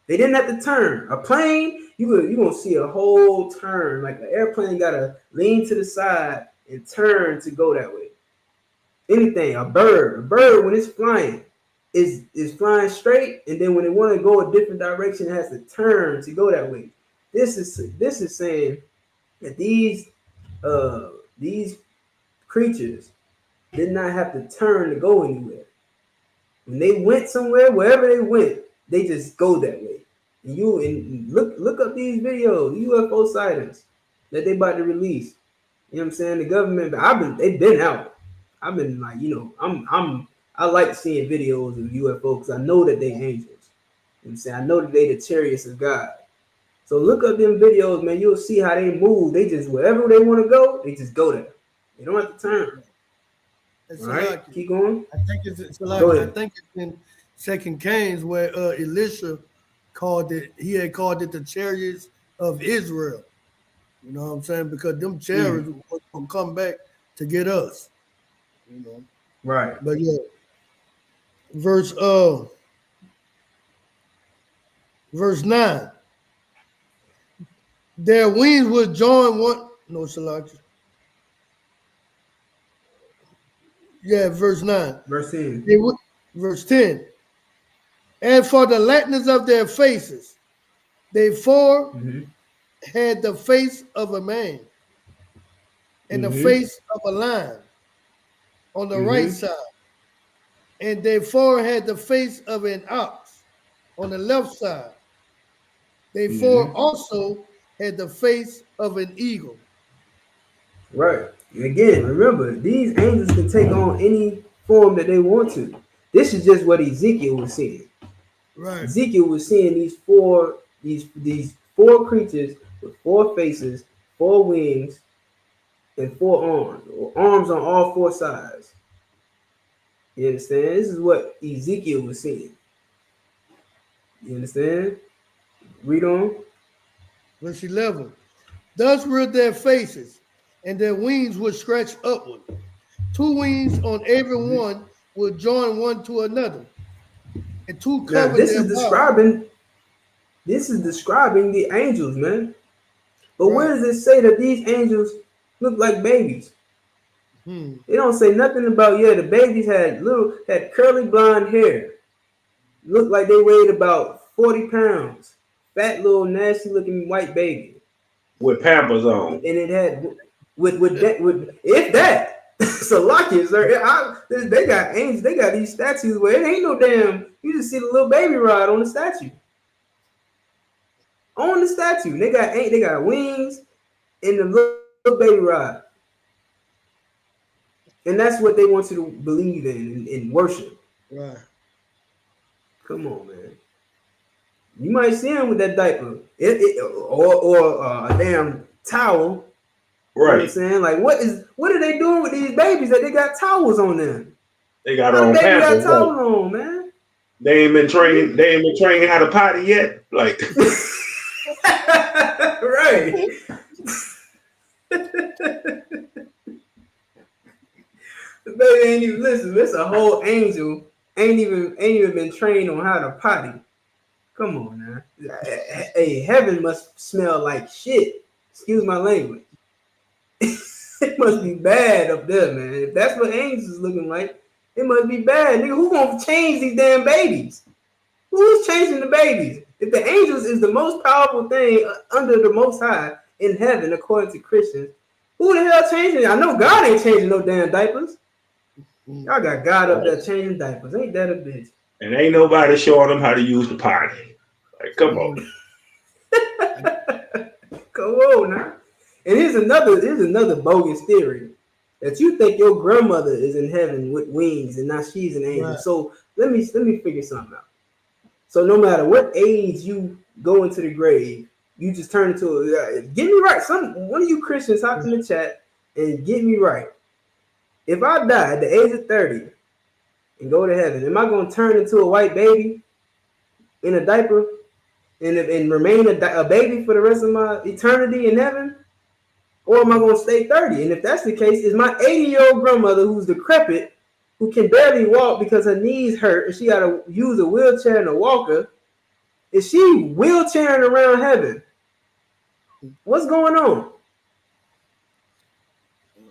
They didn't have to turn. A plane, you're gonna see a whole turn. Like an airplane gotta lean to the side and turn to go that way. Anything, a bird when it's flying is flying straight, and then when it want to go a different direction, it has to turn to go that way. This is saying that these creatures did not have to turn to go anywhere. When they went somewhere, wherever they went, they just go that way. And look up these videos, UFO sightings that they about to release. You know what I'm saying? The government, they've been out. I've been like, I like seeing videos of UFO because I know that they angels. You know what I'm saying? I know that they the chariots of God. So look up them videos, man. You'll see how they move. They just, wherever they want to go, they just go there. They don't have to turn. All right, keep going. I think it's in 2 Kings where Elisha called it. He had called it the chariots of Israel. You know what I'm saying? Because them chariots will come back to get us. You know. Right. But yeah, verse 9. Their wings will join one. No, Salaki. Yeah, verse 9. Verse 10. Verse 10. And for the likeness of their faces, they four had the face of a man and the face of a lion on the right side. And they four had the face of an ox on the left side. They four also had the face of an eagle. Right. And again, remember, these angels can take on any form that they want to. This is just what Ezekiel was seeing. Right. Ezekiel was seeing these four creatures with 4 faces, 4 wings, and 4 arms, or arms on all 4 sides. You understand? This is what Ezekiel was seeing. You understand? Read on. Verse 11. Thus were their faces, and their wings would stretch upward. 2 wings on every one would join one to another, and 2 covered now, this their is describing the angels, man. But where does it say that these angels look like babies? They don't say nothing about, the babies had curly blonde hair. Looked like they weighed about 40 pounds. Fat little nasty looking white baby. With Pampers on. And it had with if that. Salakia, sir. They got angels, they got these statues where it ain't no damn, you just see the little baby rod on the statue. On the statue. They got wings and the little baby rod. And that's what they want you to believe in and worship. Right. Come on, man. You might see him with that diaper, or a damn towel. Right. You know what I'm saying? Like, what are they doing with these babies that they got towels on them? They got on Pampers. Pampers. Got towels on, man. They ain't been trained how to potty yet. Like, right. The baby ain't even listen. This a whole angel ain't even been trained on how to potty. Come on now. Hey, heaven must smell like shit. Excuse my language. It must be bad up there, man. If that's what angels is looking like, it must be bad. Nigga, who gonna change these damn babies? Who's changing the babies? If the angels is the most powerful thing under the Most High in heaven, according to Christians, who the hell changing it? I know God ain't changing no damn diapers. Y'all got God up there changing diapers. Ain't that a bitch? And ain't nobody showing them how to use the potty. Like, come on. Come on now. And here's another bogus theory that you think your grandmother is in heaven with wings and now she's an angel. Right. So let me figure something out. So no matter what age you go into the grave, you just turn into get me right. One of you Christians hop in the chat and get me right. If I die at the age of 30 and go to heaven, am I going to turn into a white baby in a diaper and remain a baby for the rest of my eternity in heaven? Or am I going to stay 30? And if that's the case, is my 80-year-old grandmother who's decrepit, who can barely walk because her knees hurt and she got to use a wheelchair and a walker, is she wheelchairing around heaven? What's going on?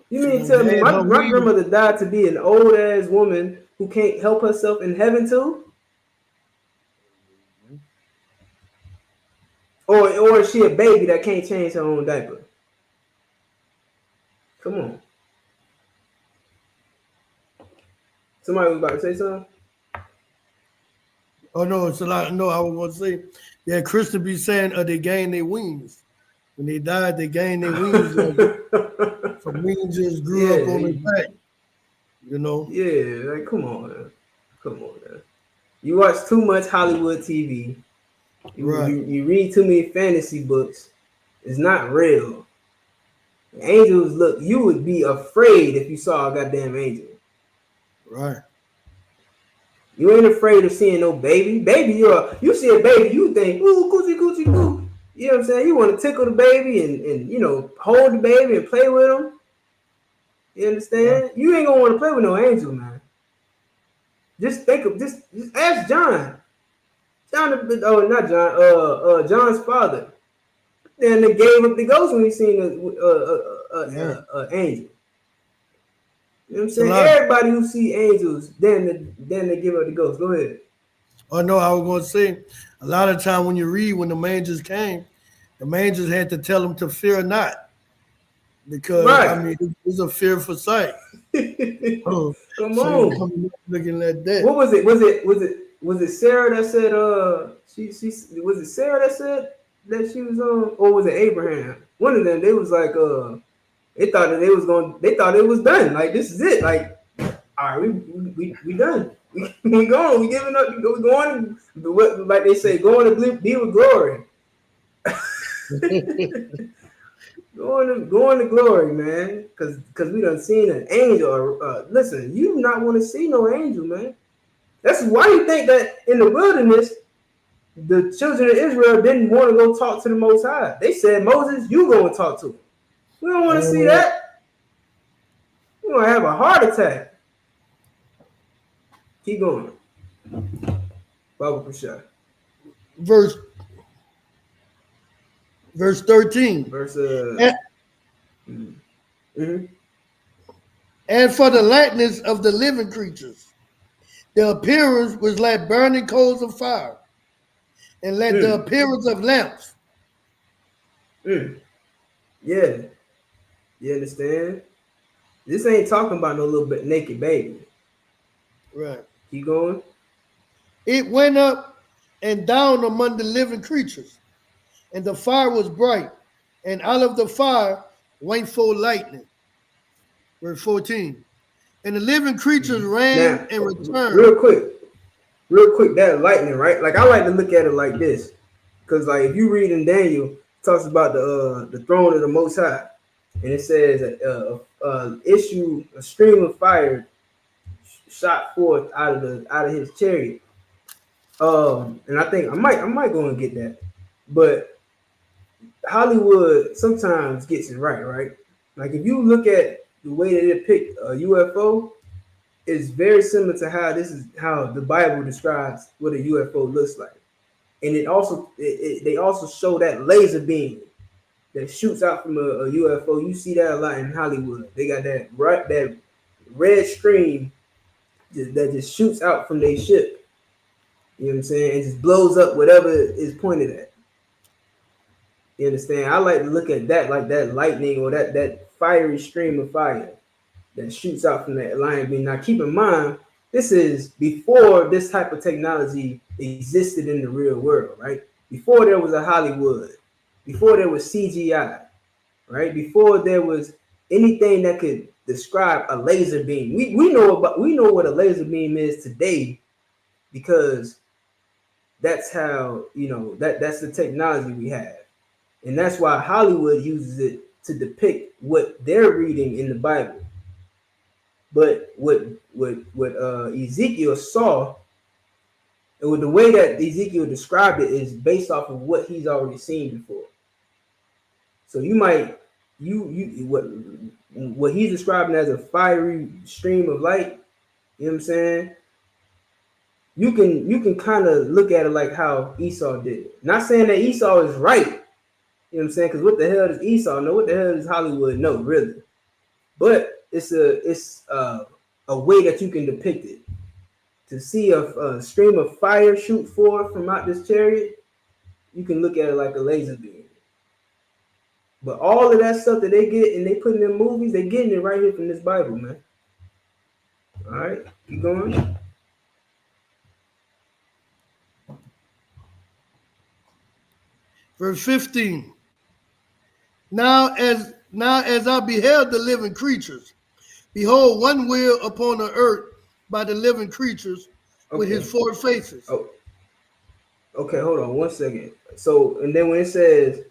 You mean to tell me my grandmother died to be an old ass woman who can't help herself in heaven too? Or is she a baby that can't change her own diaper? Come on. Somebody was about to say something? Oh no, it's a lot. No, I was going to say, yeah, Christian be saying they gain their wings. When they died, they gained their wings. Some wings just grew up on their back. You know? Yeah, like come on, man. Come on, man. You watch too much Hollywood TV. You read too many fantasy books. It's not real. Angels look, you would be afraid if you saw a goddamn angel. Right. You ain't afraid of seeing no baby. Baby, you see a baby, you think, ooh, coochie, coochie, coo. You know what I'm saying? You want to tickle the baby and you know, hold the baby and play with him. You understand? You ain't gonna want to play with no angel, man. Just think of just ask John. Not John. John's father. Then they gave up the ghost when he seen a angel. You know what I'm saying? Everybody who see angels, then they give up the ghost. Go ahead. Oh no, I was going to say, a lot of time when you read when the angels came, the angels had to tell them to fear not, because I mean it's a fearful sight. Come on, looking at that. What was it? Was it Sarah that said? She was it Sarah that said that she was on, or was it Abraham? One of them. They was like, they thought that they was going. They thought it was done. Like this is it. Like, all right, we done. We going. We giving up. We going. Like they say, going to be with glory. going to glory, man. Cause we done seen an angel. Listen, you do not want to see no angel, man. That's why you think that in the wilderness, the children of Israel didn't want to go talk to the Most High. They said, Moses, you go and talk to him. We don't want to see that. We're gonna have a heart attack. Keep going. Baba Prashad. Verse 13. Verse And for the likeness of the living creatures, the appearance was like burning coals of fire, and like the appearance of lamps. Yeah. You understand? This ain't talking about no little bit naked baby. Right. Keep going. It went up and down among the living creatures, and the fire was bright, and out of the fire went forth lightning. Verse 14. And the living creatures ran and returned. Real quick, that lightning, right? Like I like to look at it like this. Because like if you read in Daniel, it talks about the throne of the Most High. And it says issue a stream of fire shot forth out of his chariot. And I think I might go and get that. But Hollywood sometimes gets it right? Like if you look at the way they depict a UFO, is very similar to how the Bible describes what a UFO looks like. And they also show that laser beam that shoots out from a UFO. You see that a lot in Hollywood. They got that red stream that just shoots out from their ship. You know what I'm saying? It just blows up whatever is pointed at. You understand? I like to look at that like that lightning or that fiery stream of fire that shoots out from that line beam. Now keep in mind, this is before this type of technology existed in the real world, right? Before there was a Hollywood, before there was CGI, right? Before there was anything that could describe a laser beam. We know what a laser beam is today because that's how, that's the technology we have. And that's why Hollywood uses it to depict what they're reading in the Bible. But what Ezekiel saw, and with the way that Ezekiel described it, is based off of what he's already seen before. So you might what he's describing as a fiery stream of light, you know what I'm saying? You can kind of look at it like how Esau did it. Not saying that Esau is right. You know what I'm saying? Because what the hell does Esau know? What the hell does Hollywood know, really? But it's a way that you can depict it. To see a stream of fire shoot forth from out this chariot, you can look at it like a laser beam. But all of that stuff that they get and they put in their movies, they're getting it right here from this Bible, man. All right, keep going. Verse 15. Now as I beheld the living creatures, behold, one wheel upon the earth by the living creatures with his four faces. Oh. Okay, hold on 1 second. So, and then when it says,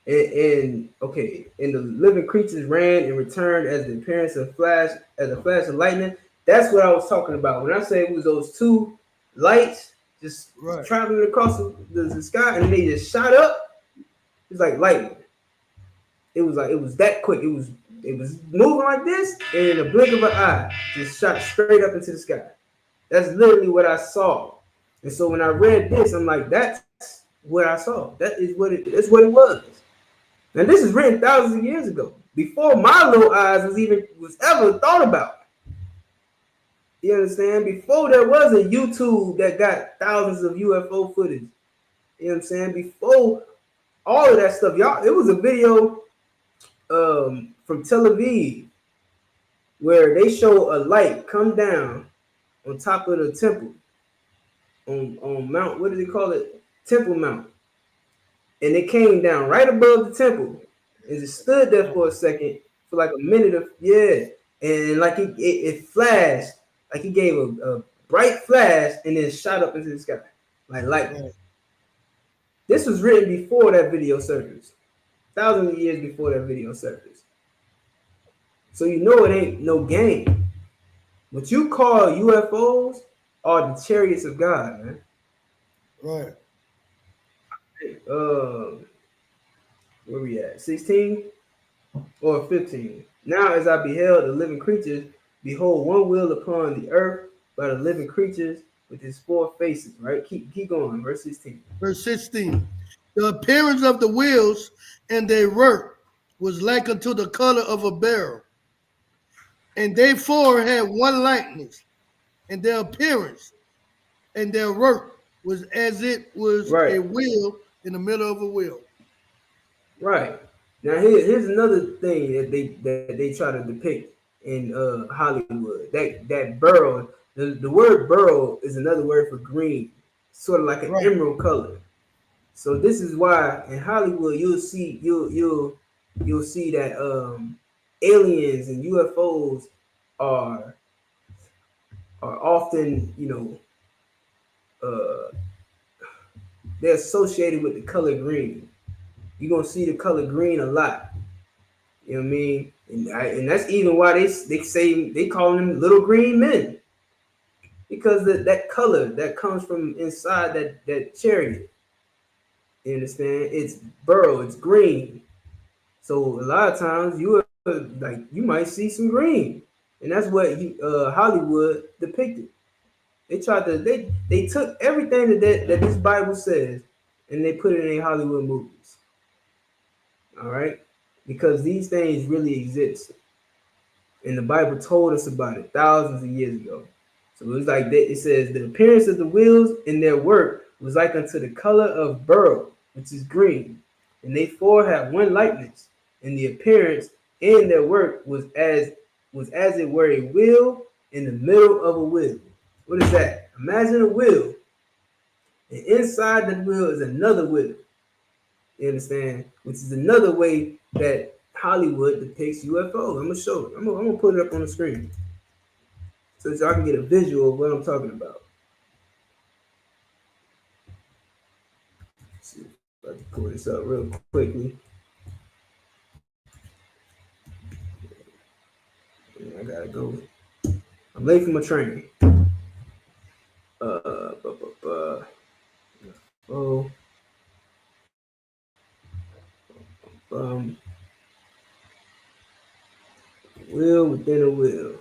and the living creatures ran and returned as the appearance of a flash of lightning. That's what I was talking about. When I say it was those two lights just traveling across the sky and they just shot up. It's like lightning. It was that quick. It was moving like this, and in a blink of an eye, just shot straight up into the sky. That's literally what I saw. And so when I read this, I'm like, that's what I saw. That's what it was. Now this is written thousands of years ago, before my little eyes was ever thought about. You understand? Before there was a YouTube that got thousands of UFO footage. You know what I'm saying? Before all of that stuff, y'all, it was a video from Tel Aviv where they show a light come down on top of the temple on Mount, what do they call it? Temple Mount. And it came down right above the temple. And it stood there for a second, for like a minute of, yeah. And like it flashed, like it gave a bright flash and then shot up into the sky, like lightning. This was written before that video surfaced, thousands of years before that video surfaced. So you know it ain't no game. What you call UFOs are the chariots of God, man. Right. Where we at? 16 or 15? Now as I beheld the living creatures, behold, one wheel upon the earth by the living creatures with his four faces. Right? Keep going. Verse 16. Verse 16. The appearance of the wheels and their work was like unto the color of a beryl. And they four had one likeness, and their appearance and their work was as it was a wheel in the middle of a wheel. Right. Now here's another thing that they try to depict in Hollywood. That beryl, the word beryl is another word for green, sort of like an emerald color. So this is why in Hollywood you'll see that aliens and UFOs are often, they're associated with the color green. You're gonna see the color green a lot. You know what I mean? And that's even why they say they call them little green men, because that color that comes from inside that chariot. You understand? It's beryl, it's green. So a lot of times you might see some green, and that's what Hollywood depicted. They tried to they took everything that this Bible says and they put it in Hollywood movies. All right, because these things really exist, and the Bible told us about it thousands of years ago. So it was like that. It says the appearance of the wheels in their work was like unto the color of beryl, which is green, and they four had one likeness, and the appearance and their work was as it were a wheel in the middle of a wheel. What is that? Imagine a wheel, and inside the wheel is another wheel. You understand? Which is another way that Hollywood depicts UFOs. I'm gonna show it. I'm gonna put it up on the screen so y'all can get a visual of what I'm talking about. Let's see if I can pull this up real quickly. I gotta go. I'm late for my train. Wheel within a wheel.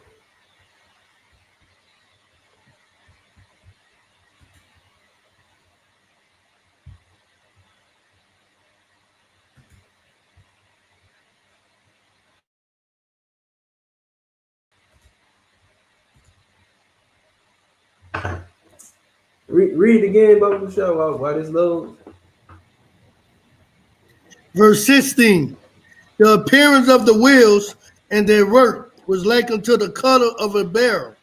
Read it again, Bubba Show, while this loads. Verse 16. The appearance of the wheels and their work was like unto the color of a beryl.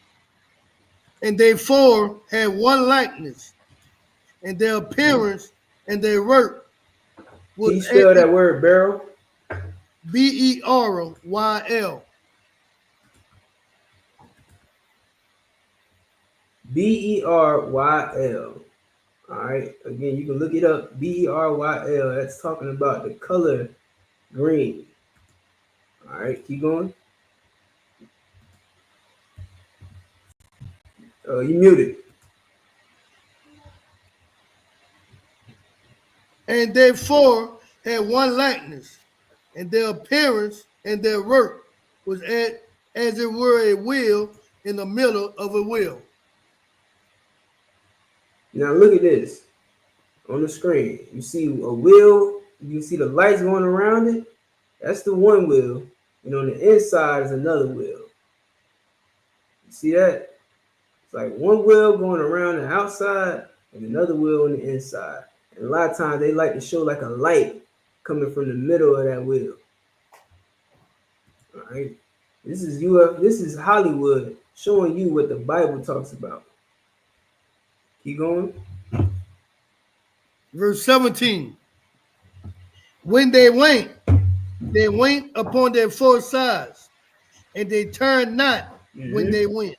And they four had one likeness, and their appearance and their work was. Can you spell that word beryl? B-E-R-Y-L. B-E-R-Y-L. All right. Again, you can look it up. B-E-R-Y-L. That's talking about the color green. All right. Keep going. You muted. And they four had one likeness, and their appearance and their work was as it were a wheel in the middle of a wheel. Now look at this on the screen. You see a wheel. You see the lights going around it. That's the one wheel, and on the inside is another wheel. You see that? It's like one wheel going around the outside and another wheel on the inside. And a lot of times they like to show like a light coming from the middle of that wheel. All right. This is Hollywood showing you what the Bible talks about. Keep going. Verse 17. When they went upon their four sides, and they turned not when they went.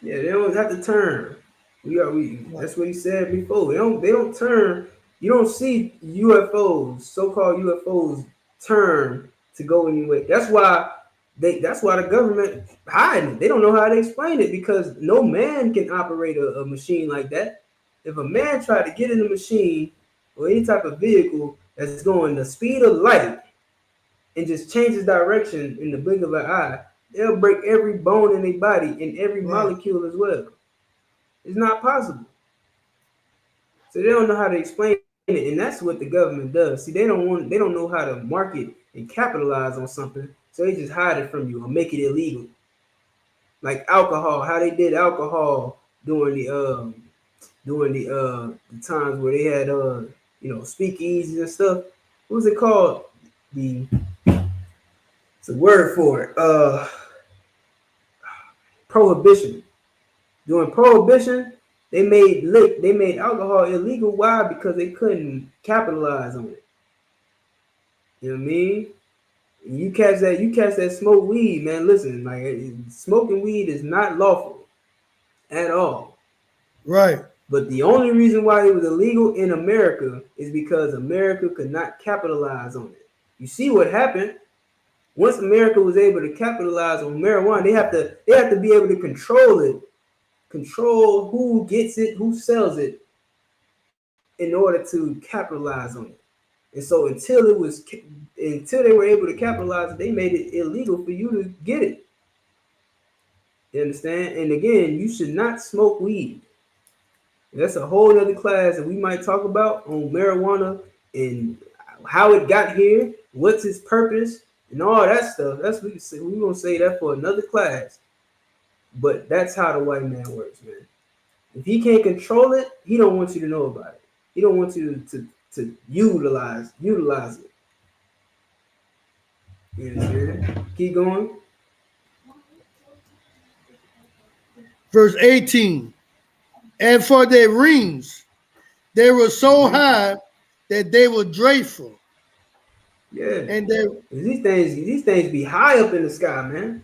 Yeah, they don't have to turn. That's what he said before. They don't turn. You don't see UFOs, so-called UFOs, turn to go anywhere. That's why the government hiding it. They don't know how to explain it because no man can operate a machine like that. If a man tried to get in a machine or any type of vehicle that's going the speed of light and just changes direction in the blink of an eye, they'll break every bone in their body and every molecule as well. It's not possible. So they don't know how to explain it, and that's what the government does. See, they don't know how to market and capitalize on something, so they just hide it from you or make it illegal. Like alcohol, how they did alcohol during the times where they had speakeasies and stuff. What was it called? It's a word for it. Prohibition. During prohibition, they made alcohol illegal. Why? Because they couldn't capitalize on it. You know what I mean? You catch that smoke weed, man. Listen, like smoking weed is not lawful at all. Right. But the only reason why it was illegal in America is because America could not capitalize on it. You see what happened? Once America was able to capitalize on marijuana, they have to be able to control it, control who gets it, who sells it, in order to capitalize on it. And so until they were able to capitalize, they made it illegal for you to get it. You understand? And again, you should not smoke weed. That's a whole other class that we might talk about on marijuana and how it got here, what's its purpose, and all that stuff. We're gonna say that for another class. But that's how the white man works, man. If he can't control it, he don't want you to know about it. He don't want you to utilize it. You understand? Keep going. Verse 18. And for their rings, they were so high that they were dreadful. Yeah. And these things be high up in the sky, man.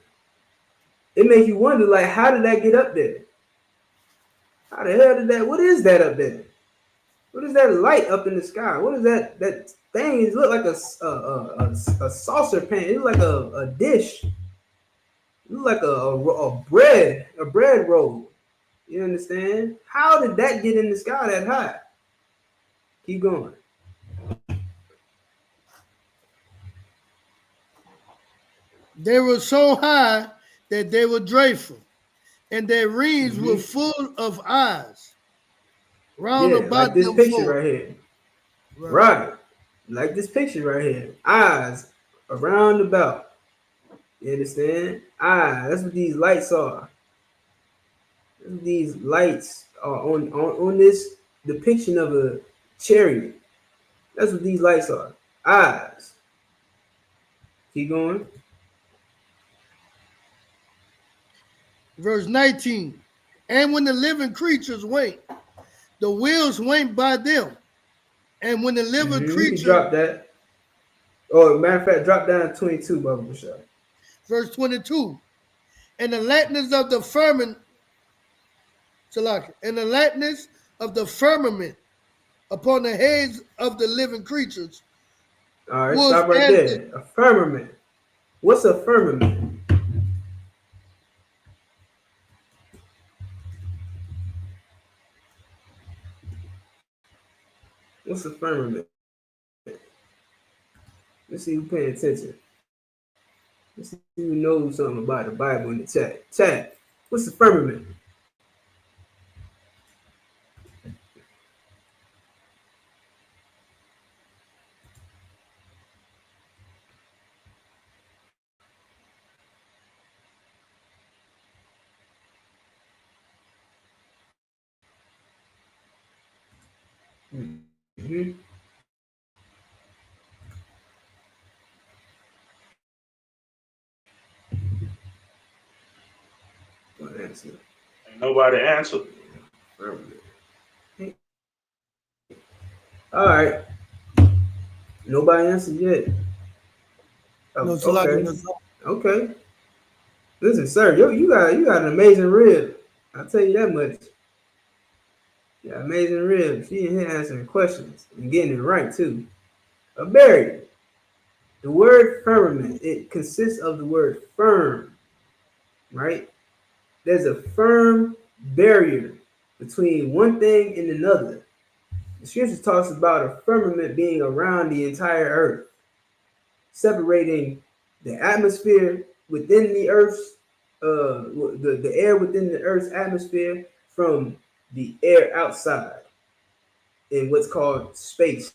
It makes you wonder, like, how did that get up there? How the hell did that? What is that up there? What is that light up in the sky? What is that thing? It look like a saucer pan. It look like a dish. It look like a bread roll. You understand? How did that get in the sky that high? Keep going. They were so high that they were dreadful, and their rings were full of eyes round about like this them picture four. right here. Right. Like this picture right here. Eyes around about. You understand? That's what these lights are. These lights are on this depiction of a chariot. That's what these lights are. Eyes. Keep going. Verse 19. And when the living creatures went, the wheels went by them. And when the living creatures... drop that. Oh, matter of fact, drop down to 22, Baba Bashar. Verse 22. And the likeness of the firmament, and the likeness of the firmament upon the heads of the living creatures. All right, stop right there. A firmament. What's a firmament? What's a firmament? Let's see who paying attention. Let's see who knows something about the Bible in the chat. Chat, what's the firmament? Mm-hmm. What answer? Ain't nobody answered. Firmament. All right. Nobody answered yet. Oh, No, so like okay. Okay. Listen, sir, you got an amazing rib. I'll tell you that much. Yeah, amazing rib. She in here answering questions and getting it right too. Barry, the word firmament, it consists of the word firm, right? There's a firm barrier between one thing and another. The scripture talks about a firmament being around the entire earth, separating the atmosphere within the earth's the air within the earth's atmosphere from the air outside in what's called space,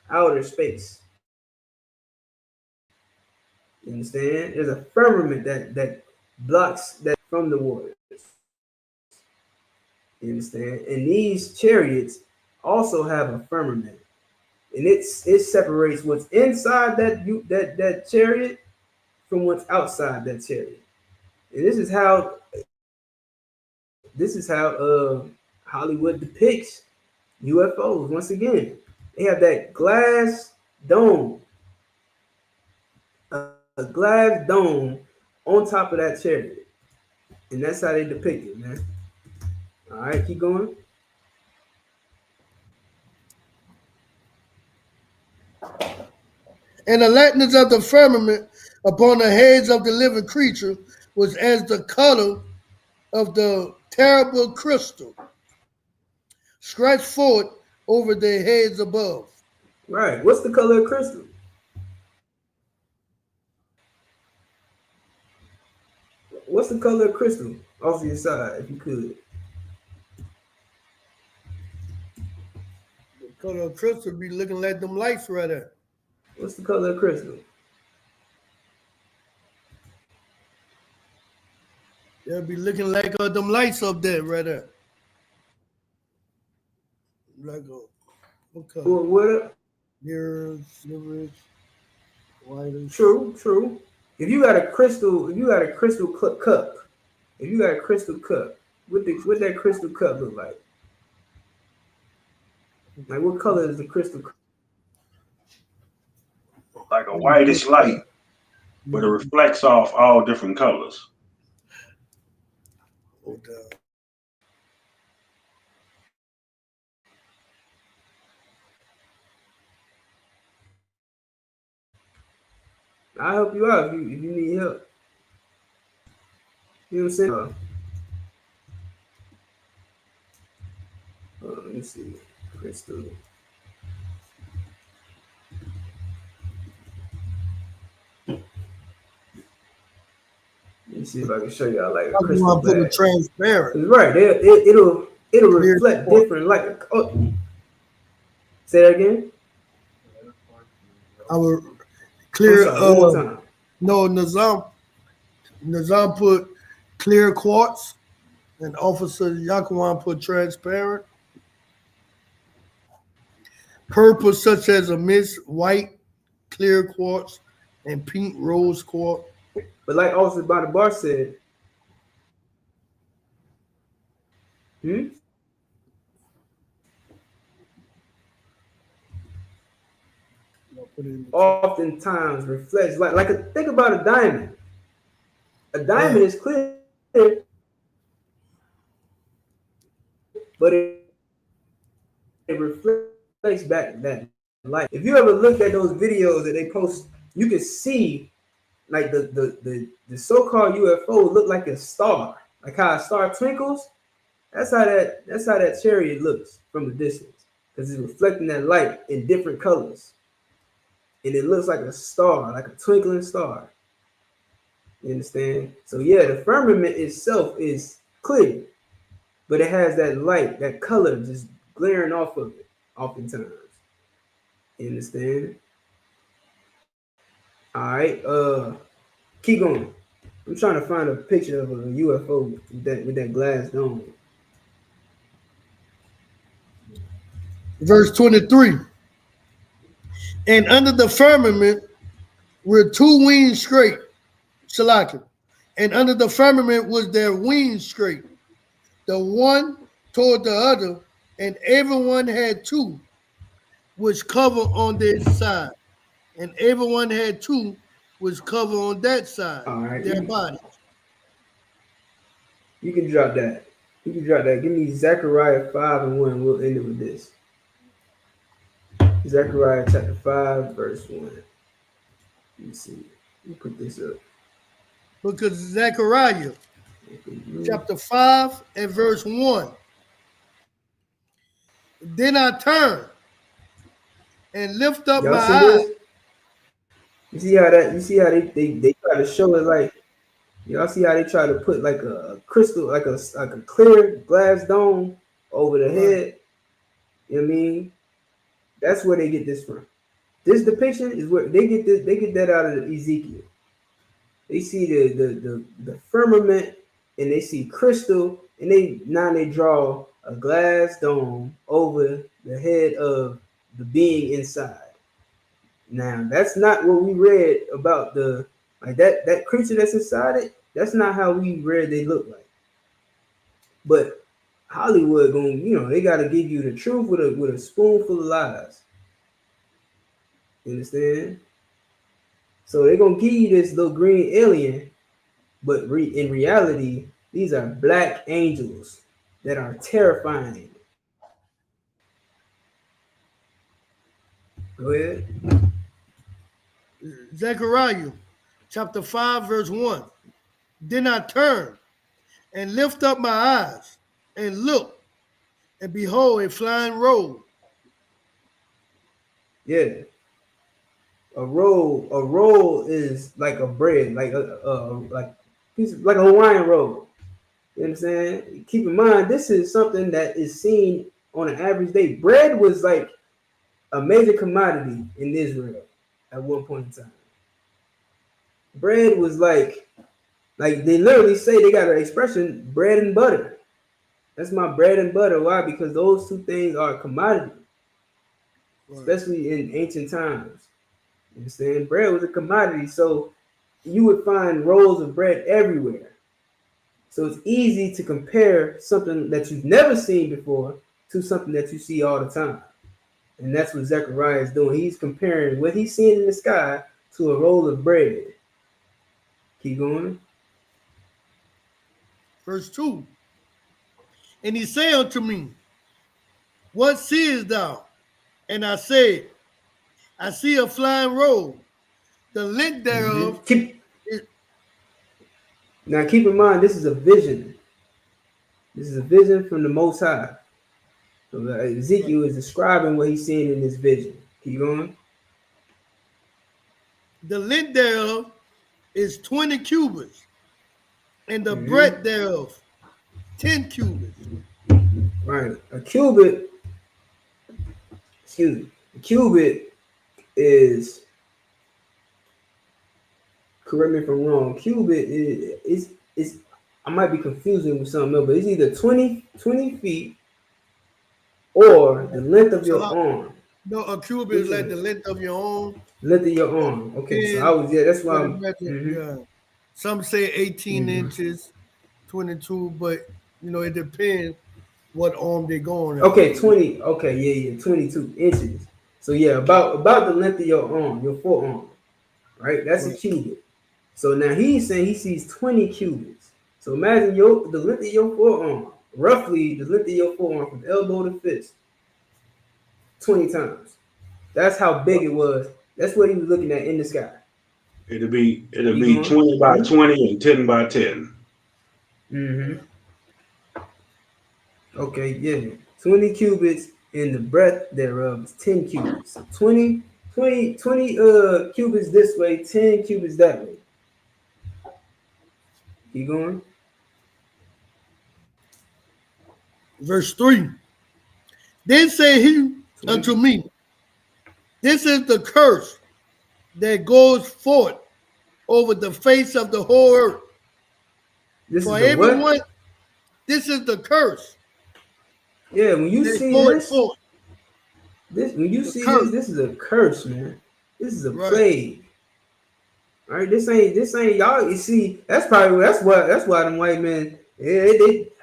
outer space. You understand? There's a firmament that blocks that from the waters. You understand? And these chariots also have a firmament, and it separates what's inside that chariot from what's outside that chariot. And this is how Hollywood depicts UFOs. Once again, they have that glass dome, a glass dome on top of that chariot, and that's how they depict it, man. All right, keep going. And the likeness of the firmament upon the heads of the living creature was as the color of the terrible crystal stretched forth over their heads above. Right. What's the color of crystal? What's the color of crystal off your side, if you could? The color of crystal be looking like them lights right there. What's the color of crystal? They'll be looking like them lights up there right there. Like what color? What? Silverish, whitish. True. If you got a crystal cup, what that crystal cup look like? Like what color is the crystal cup? Like a whitish light, but it reflects off all different colors. I'll help you out if you need help. You know what I'm saying? Let me see. Crystal. Let me see if I can show y'all like a crystal bag. Put transparent. Right. It'll reflect different light. Oh. Say that again. I will clear. One more time. No, Nizam put clear quartz, and Officer Yakuwan put transparent. Purple, such as a mist, white, clear quartz, and pink rose quartz. But like Officer by the bar said, oftentimes reflects think about a diamond. A diamond is clear, but it reflects back that light. If you ever looked at those videos that they post, you can see like the so-called UFO look like a star, like how a star twinkles. That's how that chariot looks from a distance, because it's reflecting that light in different colors. and it looks like a star, like a twinkling star. You understand? So yeah, the firmament itself is clear, but it has that light, that color just glaring off of it, oftentimes. You understand? All right, keep going. I'm trying to find a picture of a UFO with that glass dome. Verse 23. And under the firmament were two wings straight. Shalakim. And under the firmament was their wings straight, the one toward the other, and everyone had two, which cover on their side. And everyone had two, which cover on that side, All right, their bodies. you can drop that. You can drop that. Give me Zechariah 5:1. We'll end it with this. Zechariah chapter 5, verse 1. Let me see. Let me put this up. Because Zechariah chapter 5 and verse 1. Then I turned and lift up Y'all my see eyes. this? You see how they try to show it like, y'all see how they try to put like a crystal, like a clear glass dome over the head. You know what I mean? That's where they get this from. This depiction is where they get this, they get that out of Ezekiel. They see the firmament and they see crystal, and they draw a glass dome over the head of the being inside. Now that's not what we read about the like that creature that's inside it. That's not how we read they look like. But Hollywood they gotta give you the truth with a spoonful of lies. You understand? So they're gonna give you this little green alien, but in reality, these are black angels that are terrifying. Go ahead. Zechariah chapter 5 verse 1. Then I turned and lift up my eyes and look, and behold, a flying roll. Yeah. A roll is like a bread, like a piece of, like a Hawaiian roll. You know what I'm saying? Keep in mind, this is something that is seen on an average day. Bread was like a major commodity in Israel at one point in time. Bread was like they literally say, they got an expression, bread and butter. That's my bread and butter. Why? Because those two things are a commodity, especially in ancient times. You understand? Bread was a commodity, so you would find rolls of bread everywhere. So it's easy to compare something that you've never seen before to something that you see all the time. And that's what Zechariah is doing. He's comparing what he's seeing in the sky to a roll of bread. Keep going. Verse 2. And he said unto me, what seest thou? And I said, I see a flying roll. The length thereof. Now keep in mind, this is a vision. This is a vision from the Most High. So Ezekiel is describing what he's seeing in this vision. Keep going. The length thereof is 20 cubits, and the breadth thereof 10 cubits. Right. A cubit is, correct me if I'm wrong, cubit is I might be confusing with something else, but it's either 20 feet or the length of your arm. No, a cubit is like the length of your arm. Length of your arm. Okay, so that's why I'm. Yeah. Some say 18 inches, 22, but it depends what arm they're going. Okay, 20. Okay, yeah, 22 inches. So yeah, about the length of your arm, your forearm, right? That's a cubit. So now he's saying he sees 20 cubits. So imagine the length of your forearm, roughly the length of your forearm from elbow to fist, 20 times. That's how big it was. That's what he was looking at in the sky. It'll be 20 by 20 and 10 by 10. Okay, yeah. 20 cubits and the breadth thereof is 10 cubits. So 20 20 cubits this way, 10 cubits that way. Keep going. Verse 3. Then said he unto me, this is the curse that goes forth over the face of the whole earth. This For is the everyone, what? this is the curse. Yeah, when you that see goes this, forth. when you The see curse. this is a curse, man. This is a Right. plague. All right, this ain't y'all. You see, that's why them white men.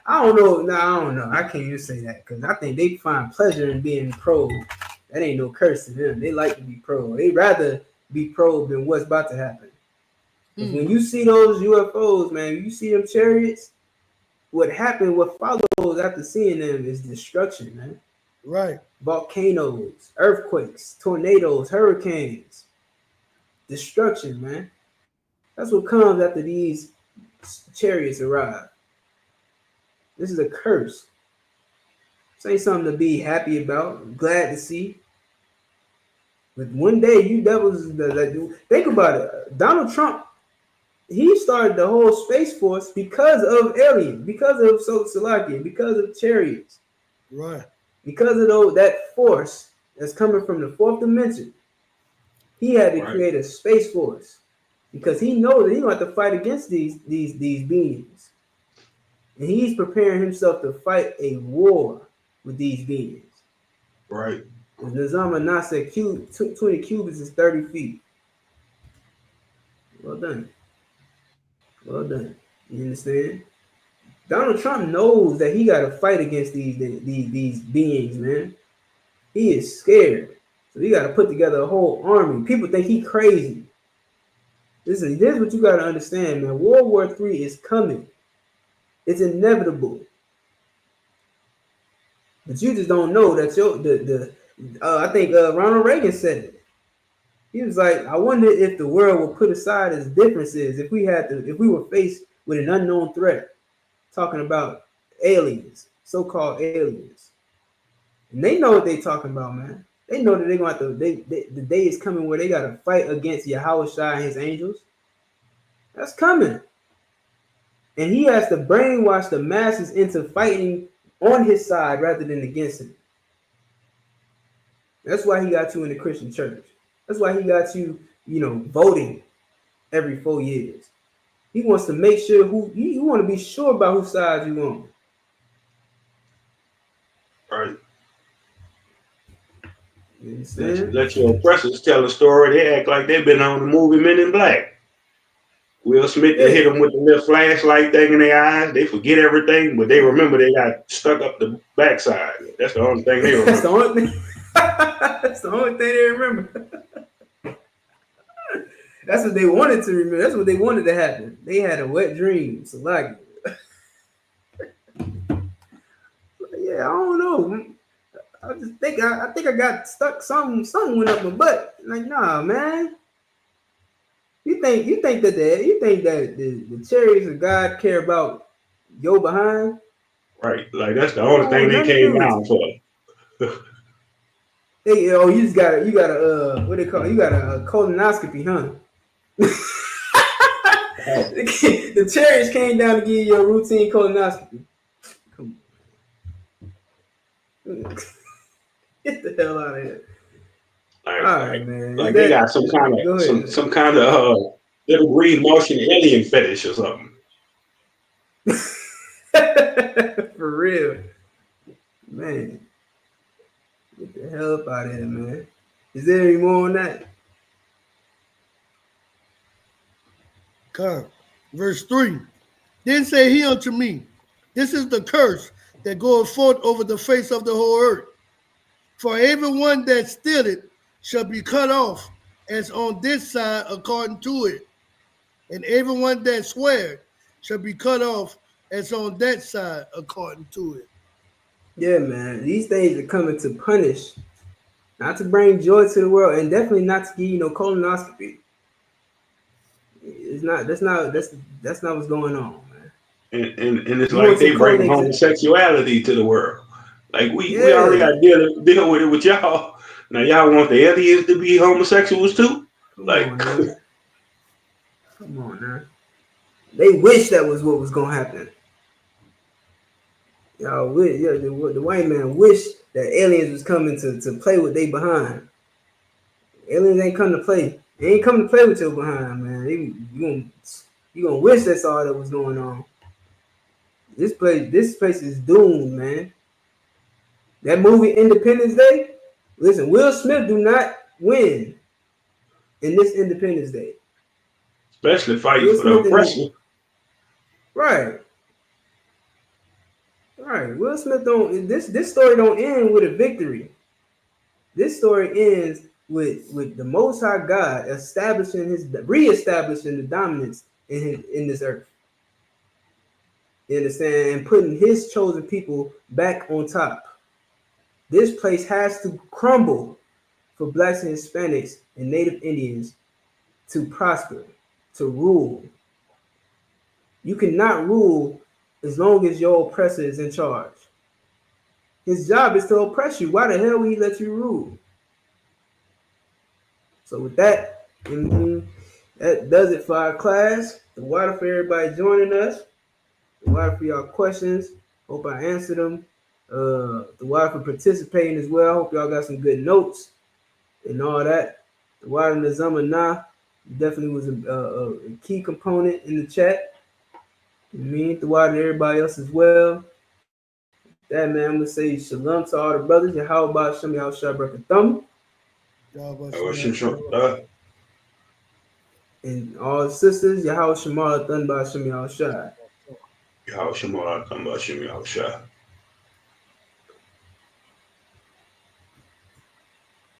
I don't know. No, I don't know. I can't even say that because I think they find pleasure in being probed. That ain't no curse to them. They like to be probed. They rather be probed than what's about to happen. Because when you see those UFOs, man, you see them chariots. What follows after seeing them is destruction, man. Right. Volcanoes, earthquakes, tornadoes, hurricanes, destruction, man. That's what comes after these chariots arrive. This is a curse. This ain't something to be happy about, glad to see. But one day, you devils, think about it. Donald Trump, he started the whole Space Force because of aliens, because of Salakia, because of chariots. Right. Because of that force that's coming from the fourth dimension. He had to create a Space Force because he knows that he's going to have to fight against these beings. And he's preparing himself to fight a war with these beings. Right. Nizam Anas said 20 cubits is 30 feet. Well done. Well done. You understand? Donald Trump knows that he got to fight against these beings, man. He is scared. So he got to put together a whole army. People think he crazy. This is what you got to understand, man. World War III is coming. It's inevitable. But you just don't know that I think Ronald Reagan said it. He was like, I wonder if the world will put aside its differences if we were faced with an unknown threat. Talking about aliens, so-called aliens. And they know what they're talking about, man. They know that they're going to have to, the day is coming where they got to fight against Yahweh Shai and his angels. That's coming. And he has to brainwash the masses into fighting on his side rather than against him. That's why he got you in the Christian church. That's why he got you, voting every 4 years. He wants to make sure you want to be sure about whose side you on. Right. You understand? Let your oppressors tell a story. They act like they've been on the movie Men in Black. Will Smith hit them with the little flashlight thing in their eyes. They forget everything, but they remember they got stuck up the backside. That's the only thing they remember. That's the only thing. That's the only thing they remember. That's what they wanted to remember. That's what they wanted to happen. They had a wet dream. So like, yeah, I don't know. I just think I got stuck. Something went up my butt. Like, nah, man. You think that the chariots of God care about your behind? Right. Like that's the only thing they came down for. You got a what they call it? You got a colonoscopy, huh? The chariots came down to give you a routine colonoscopy. Come on. Get the hell out of here. All right, man. Like they got some kind of little green Martian alien fetish or something. For real. Man. Get the hell up out of here, man. Is there any more on that? Come. Verse 3. Then said he unto me, this is the curse that goeth forth over the face of the whole earth. For everyone that stealeth shall be cut off, as on this side according to it. And everyone that sweareth shall be cut off, as on that side according to it. Yeah, man. These things are coming to punish, not to bring joy to the world, and definitely not to give you no colonoscopy. It's not. That's not what's going on, man. And it's like they bring homosexuality to the world. Like we already got to deal with it with y'all. Now y'all want the aliens to be homosexuals too? Come on, man. Come on, man. They wish that was what was gonna happen. Y'all wish, yeah, the white man wish that aliens was coming to play with they behind. Aliens ain't come to play. They ain't come to play with your behind, man. You gonna wish that's all that was going on. This place is doomed, man. That movie Independence Day. Listen, Will Smith do not win in this Independence Day. Especially fighting for the oppression. Right. Right. Will Smith don't. This story don't end with a victory. This story ends with the Most High God reestablishing the dominance in this earth. You understand? And putting his chosen people back on top. This place has to crumble for Blacks and Hispanics and Native Indians to prosper, to rule. You cannot rule as long as your oppressor is in charge. His job is to oppress you. Why the hell would he let you rule? So with that, that does it for our class. The water for everybody joining us. The water for y'all questions. Hope I answered them. The water for participating as well. Hope y'all got some good notes and all that. The water in the Zamana definitely was a key component in the chat. The water to everybody else as well. That man, I'm gonna say shalom to all the brothers. And how about Shem Yahushua Barakatham? And all the sisters, Yahweh Shemar Thun by Shem Yahushua. Yahweh Shemar Thun by Shem Yahushua.